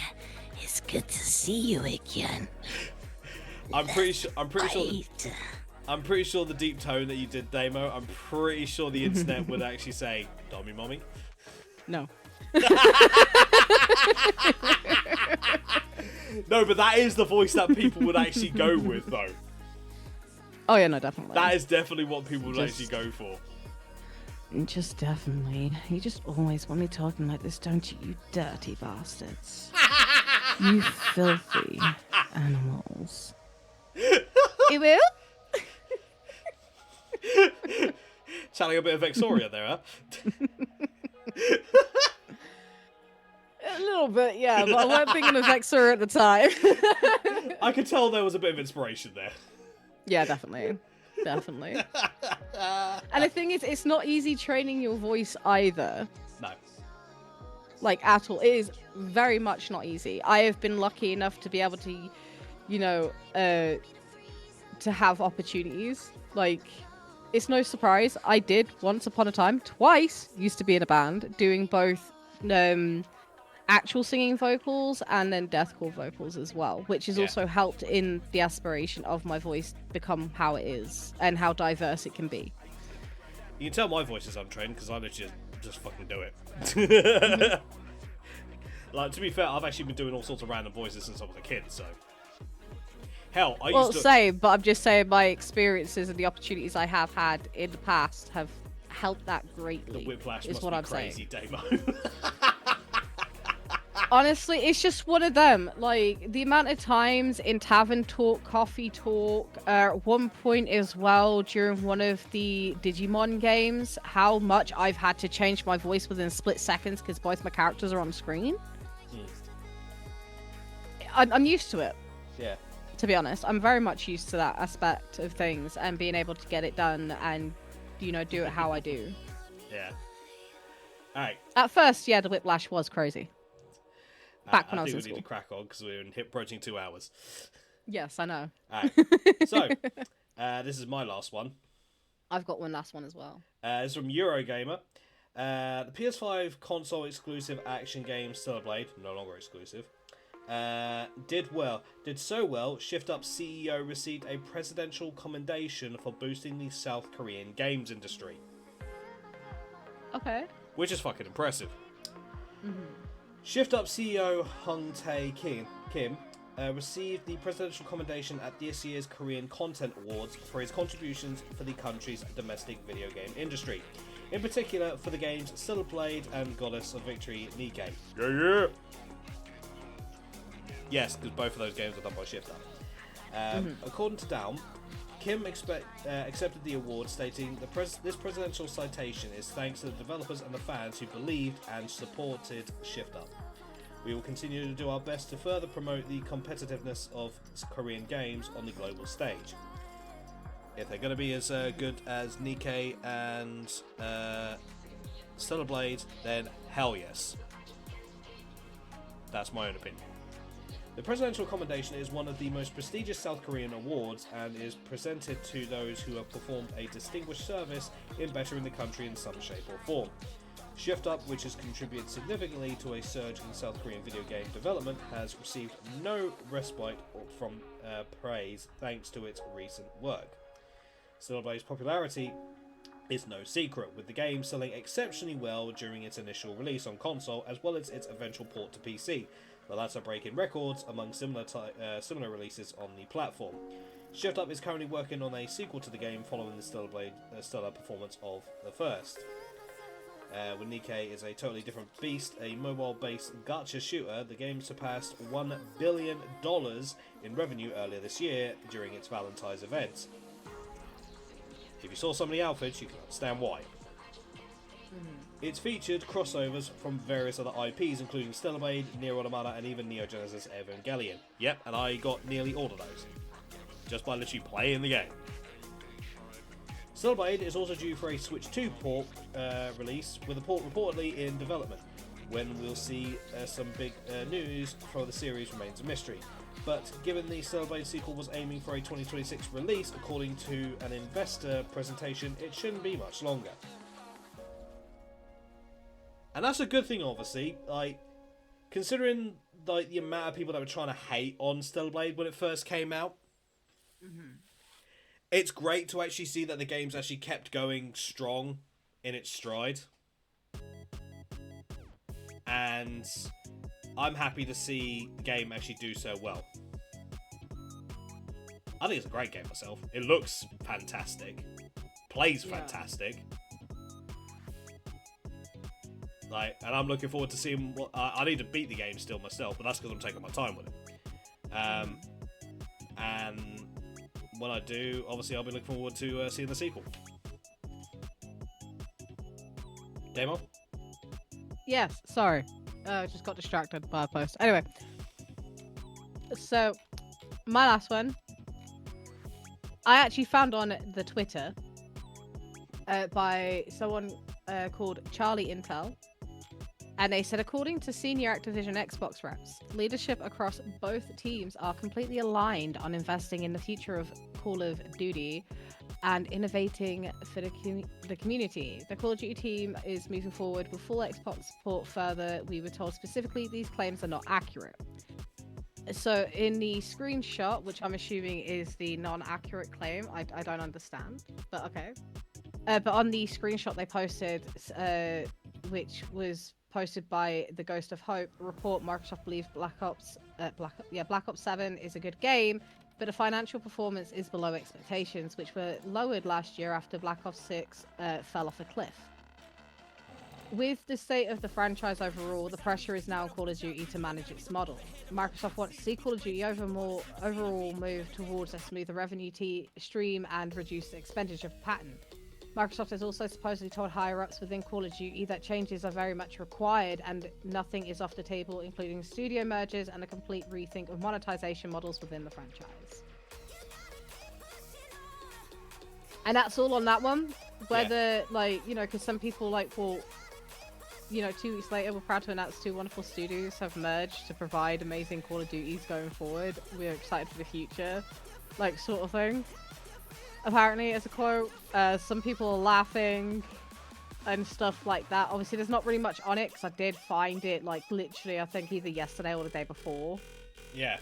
it's good to see you again. I'm pretty sure the deep tone that you did, Damo, I'm pretty sure the internet would actually say, Dommy mommy. No. No, but that is the voice that people would actually go with, though. Oh yeah, no, definitely. That is definitely what people would actually go for. Just definitely. You just always want me talking like this, don't you, you dirty bastards? You filthy animals. You will? Sounding a bit of Vexoria there, huh? A little bit, yeah, but I wasn't thinking of Vexor at the time. I could tell there was a bit of inspiration there. Yeah, definitely. Definitely. And the thing is, it's not easy training your voice either. No. Like, at all. It is very much not easy. I have been lucky enough to be able to, you know, to have opportunities. Like, it's no surprise. I did, once upon a time, twice, used to be in a band, doing both actual singing vocals and then deathcore vocals as well, which has also helped in the aspiration of my voice become how it is and how diverse it can be. You can tell my voice is untrained because I literally just fucking do it. Like, to be fair, I've actually been doing all sorts of random voices since I was a kid, so... Hell, I used to... Same, but I'm just saying my experiences and the opportunities I have had in the past have helped that greatly. The whiplash is must what be I'm crazy, Damo. Honestly, it's just one of them. Like, the amount of times in tavern talk, coffee talk, at one point as well during one of the Digimon games, how much I've had to change my voice within split seconds because both my characters are on screen. I'm used to it. Yeah. To be honest, I'm very much used to that aspect of things and being able to get it done and, you know, do it how I do. Yeah. Alright. At first, yeah, the whiplash was crazy. Back when I was in school. I think we need to crack on because we're approaching 2 hours. Yes, I know. Alright. So, this is my last one. I've got one last one as well. This is from Eurogamer. The PS5 console exclusive action game Stellar Blade, no longer exclusive, did so well, Shift Up CEO received a presidential commendation for boosting the South Korean games industry. Okay. Which is fucking impressive. Shift Up CEO Hung Tae Kim received the Presidential Commendation at this year's Korean Content Awards for his contributions for the country's domestic video game industry. In particular, for the games Stellar Blade and Goddess of Victory Nikkei. Yeah! Yes, because both of those games were done by Shifter. According to Down, Kim accepted the award, stating, this presidential citation is thanks to the developers and the fans who believed and supported Shift Up. We will continue to do our best to further promote the competitiveness of Korean games on the global stage. If they're going to be as good as Nikkei and Stellar Blade, then hell yes. That's my own opinion. The Presidential Commendation is one of the most prestigious South Korean awards and is presented to those who have performed a distinguished service in bettering the country in some shape or form. Shift Up, which has contributed significantly to a surge in South Korean video game development, has received no respite from praise thanks to its recent work. Stellar Blade's popularity is no secret, with the game selling exceptionally well during its initial release on console as well as its eventual port to PC. The latter breaking records among similar releases on the platform. Shift Up is currently working on a sequel to the game following the stellar performance of the first. When Nikkei is a totally different beast, a mobile-based gacha shooter, the game surpassed $1 billion in revenue earlier this year during its Valentine's event. If you saw some of the outfits, you can understand why. It's featured crossovers from various other IPs, including Stellar Blade, Nier Automata, and even Neo Genesis Evangelion. Yep, and I got nearly all of those, just by literally playing the game. Stellar Blade is also due for a Switch 2 port release, with the port reportedly in development. When we'll see some big news for the series remains a mystery. But given the Stellar Blade sequel was aiming for a 2026 release, according to an investor presentation, it shouldn't be much longer. And that's a good thing, obviously. Like, considering like the amount of people that were trying to hate on Stellar Blade when it first came out, it's great to actually see that the game's actually kept going strong in its stride. And I'm happy to see the game actually do so well. I think it's a great game myself. It looks fantastic. Plays fantastic. Like, and I'm looking forward to seeing what... I need to beat the game still myself, but that's because I'm taking my time with it. And when I do, obviously I'll be looking forward to seeing the sequel. Demo? Yes, sorry. Just got distracted by a post. Anyway. So, my last one. I actually found on the Twitter by someone called Charlie Intel. And they said, according to senior Activision Xbox reps, leadership across both teams are completely aligned on investing in the future of Call of Duty and innovating for the community. The Call of Duty team is moving forward with full Xbox support further. We were told specifically these claims are not accurate. So in the screenshot, which I'm assuming is the non-accurate claim, I don't understand, but okay. But on the screenshot they posted, which was posted by the Ghost of Hope, report Microsoft believes Black Ops 7 is a good game, but the financial performance is below expectations, which were lowered last year after Black Ops 6 fell off a cliff. With the state of the franchise overall, the pressure is now on Call of Duty to manage its model. Microsoft wants to see Call of Duty overall move towards a smoother revenue stream and reduce expenditure pattern. Microsoft has also supposedly told higher-ups within Call of Duty that changes are very much required and nothing is off the table, including studio mergers and a complete rethink of monetization models within the franchise. And that's all on that one. Whether, because some people, 2 weeks later, we're proud to announce 2 wonderful studios have merged to provide amazing Call of Duties going forward. We're excited for the future, sort of thing. Apparently, as a quote, some people are laughing and stuff like that. Obviously, there's not really much on it because I did find it, literally, I think either yesterday or the day before. Yeah.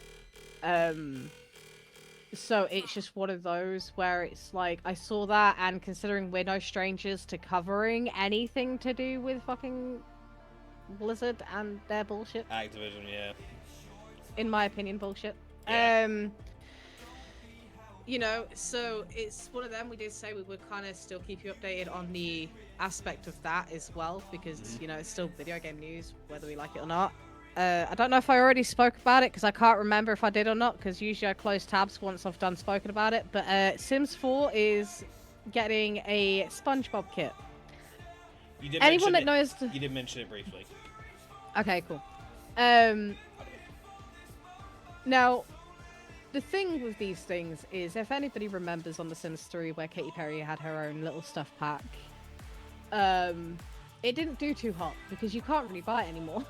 So it's just one of those where it's I saw that, and considering we're no strangers to covering anything to do with fucking Blizzard and their bullshit. Activision, yeah. in my opinion, bullshit. Yeah. You know, so it's one of them. We did say we would kind of still keep you updated on the aspect of that as well, because you know, it's still video game news, whether we like it or not. I don't know if I already spoke about it because I can't remember if I did or not, because usually I close tabs once I've done spoken about it. But Sims 4 is getting a SpongeBob kit. You did Anyone mention that it, knows the... You did mention it briefly. Okay, cool. Now, the thing with these things is, if anybody remembers on The Sims 3 where Katy Perry had her own little stuff pack, it didn't do too hot because you can't really buy it anymore.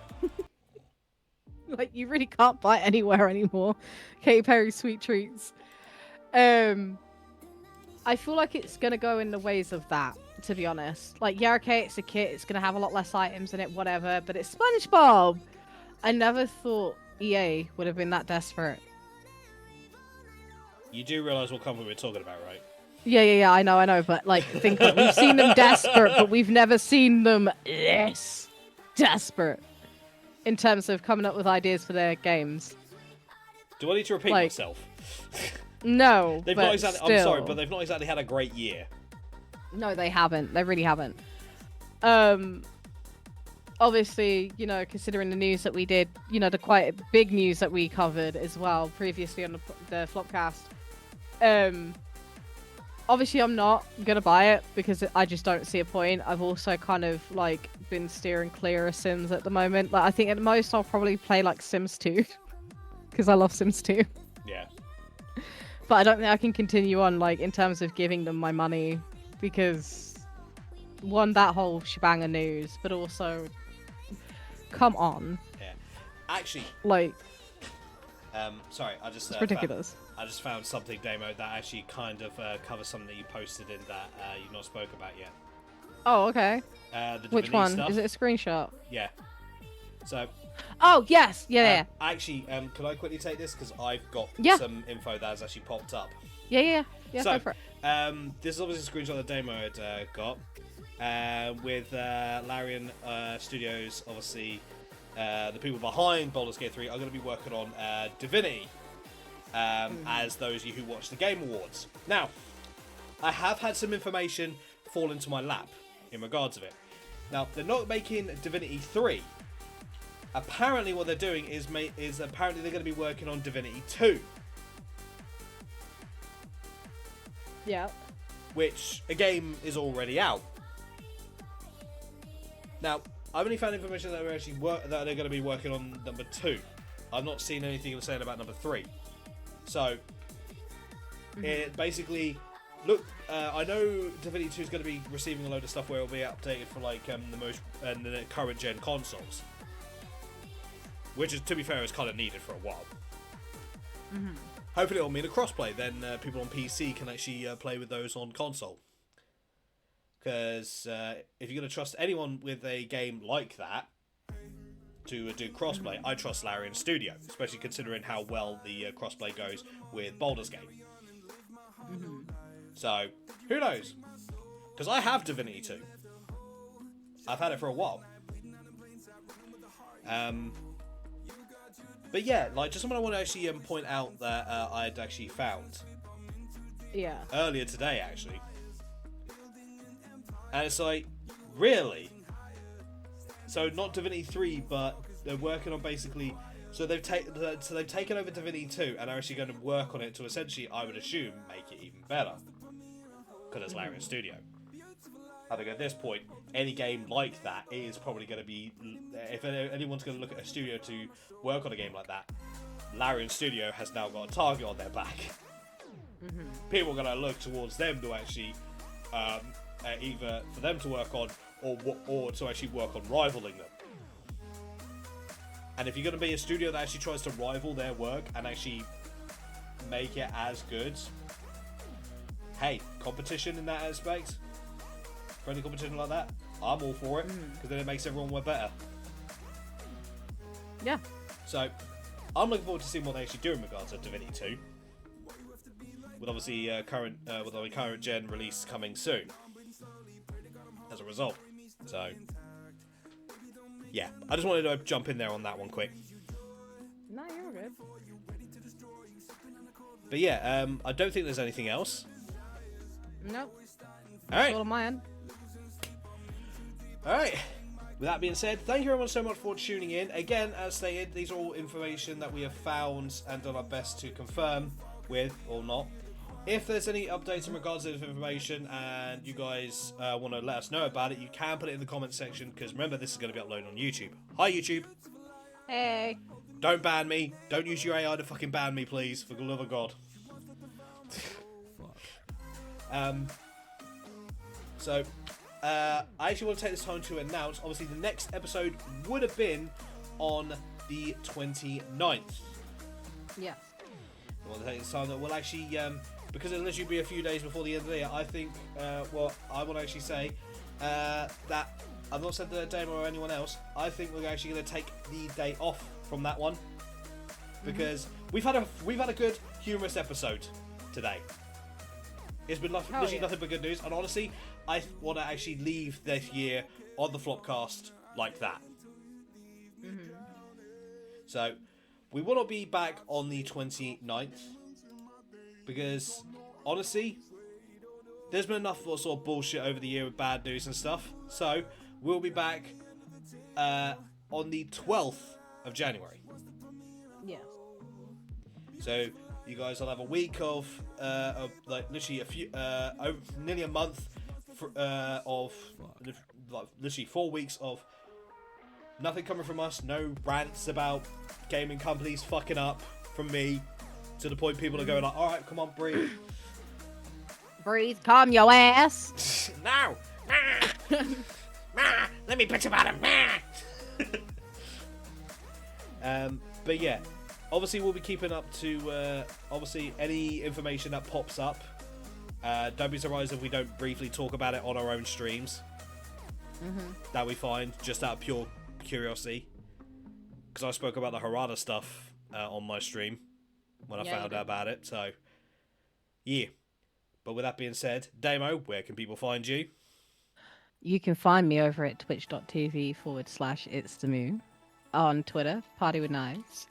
Like, you really can't buy it anywhere anymore. Katy Perry sweet treats. I feel like it's gonna go in the ways of that, to be honest. Like, yeah, okay, it's a kit, it's gonna have a lot less items in it, whatever, but it's SpongeBob! I never thought EA would have been that desperate. You do realise what company we're talking about, right? Yeah, I know, but, like, think of it. We've seen them desperate, but we've never seen them less desperate in terms of coming up with ideas for their games. Do I need to repeat myself? No, they've but not exactly. still. I'm sorry, but they've not exactly had a great year. No, they haven't. They really haven't. Obviously, you know, considering the news that we did, you know, the quite big news that we covered as well previously on the Flopcast. Obviously, I'm not gonna buy it because I just don't see a point. I've also kind of like been steering clear of Sims at the moment. Like, I think at the most I'll probably play like Sims 2 because I love Sims 2. Yeah. But I don't think I can continue on, like, in terms of giving them my money, because, one, that whole shebang of news, but also, come on. Yeah. Actually, like, sorry, I just it's ridiculous. I just found something, Damo, that actually kind of covers something that you posted in that you've not spoke about yet. Oh, okay. The Which Divinity one? stuff. Is it a screenshot? Yeah. So. Oh, yes! Yeah. Actually, can I quickly take this? Because I've got some info that has actually popped up. Yeah, so, go for it. This is obviously a screenshot that Damo had got. With Larian Studios, obviously, the people behind Baldur's Gate 3 are going to be working on Divinity, as those of you who watch the Game Awards. Now, I have had some information fall into my lap in regards of it. Now, they're not making Divinity 3. Apparently what they're doing is apparently they're going to be working on Divinity 2. Yeah. Which, a game is already out. Now, I've only found information that they're going to be working on number 2. I've not seen anything saying about number 3. So, it basically... Look, I know Divinity 2 is going to be receiving a load of stuff where it'll be updated for like the current gen consoles. Which, is, to be fair, is kind of needed for a while. Hopefully it'll mean a crossplay, then people on PC can actually play with those on console. Because if you're going to trust anyone with a game like that to do crossplay, I trust Larian Studio, especially considering how well the crossplay goes with Baldur's Gate. So, who knows? Because I have Divinity 2. I've had it for a while. But yeah, like, just something I want to actually point out that I'd actually found. Yeah. Earlier today, actually. And it's like, really? So not Divinity 3, but they're working on basically... So they've taken over Divinity 2 and are actually going to work on it to essentially, I would assume, make it even better. Because it's Larian Studio. I think at this point, any game like that is probably going to be... If anyone's going to look at a studio to work on a game like that, Larian Studio has now got a target on their back. People are going to look towards them to actually... either for them to work on, or to actually work on rivaling them. And if you're going to be a studio that actually tries to rival their work and actually make it as good, hey, competition in that aspect, friendly competition like that, I'm all for it, because then it makes everyone work better. Yeah. So, I'm looking forward to seeing what they actually do in regards to Divinity 2. With obviously current gen release coming soon. As a result. So, yeah. I just wanted to jump in there on that one quick. No, you're good. But yeah, I don't think there's anything else. Nope. All right. All on my end. All right. With that being said, thank you everyone so much for tuning in. Again, as stated, these are all information that we have found and done our best to confirm with or not. If there's any updates in regards to this information and you guys want to let us know about it, you can put it in the comments section, because remember, this is going to be uploaded on YouTube. Hi, YouTube. Hey. Don't ban me. Don't use your AI to fucking ban me, please, for the love of God. So, I actually want to take this time to announce, obviously, the next episode would have been on the 29th. Yeah. I want to take this time that we'll actually, because it'll literally be a few days before the end of the year, I think, what I want to actually say, that I've not said to Damo or anyone else, I think we're actually going to take the day off from that one, because we've had a good humorous episode today. It's been literally nothing but good news, and honestly, I want to actually leave this year on the Flopcast like that. So, we will not be back on the 29th, because honestly, there's been enough sort of bullshit over the year with bad news and stuff. So, we'll be back on the 12th of January. Yeah. So, you guys will have a week of like literally nearly a month of like literally 4 weeks of nothing coming from us. No rants about gaming companies fucking up from me, to the point people are going like, all right, come on, breathe. Breathe, calm your ass. No, let me bitch about it. But yeah, obviously we'll be keeping up to obviously any information that pops up. Don't be surprised if we don't briefly talk about it on our own streams that we find, just out of pure curiosity, because I spoke about the Harada stuff on my stream when I found out about it. So yeah, but with that being said, Damo, where can people find you? You can find me over at twitch.tv/It's the Moo. On Twitter, Party with Knives.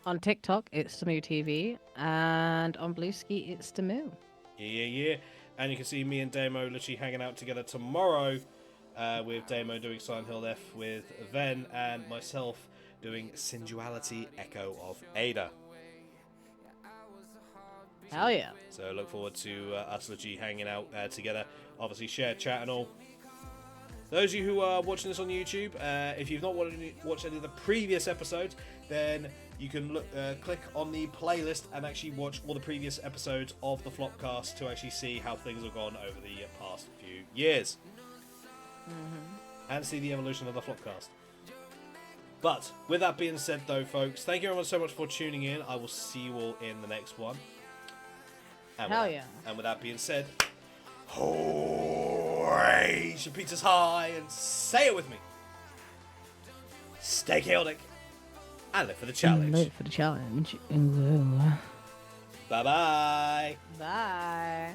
On TikTok, It's the Moo TV. And on Blueski, It's the Moo. Yeah. And you can see me and Damo literally hanging out together tomorrow, with Damo doing Silent Hill F with Ven, and myself doing Sensuality Echo of Ada. Hell yeah. So look forward to us literally hanging out together. Obviously share chat and all. Those of you who are watching this on YouTube, if you've not watched any of the previous episodes, then you can click on the playlist and actually watch all the previous episodes of the Flopcast to actually see how things have gone over the past few years. And see the evolution of the Flopcast. But with that being said though, folks, thank you everyone so much for tuning in. I will see you all in the next one. And Hell yeah. And with that being said, raise your pizzas high and say it with me. Stay chaotic and live for the challenge. Live for the challenge. Bye-bye. Bye.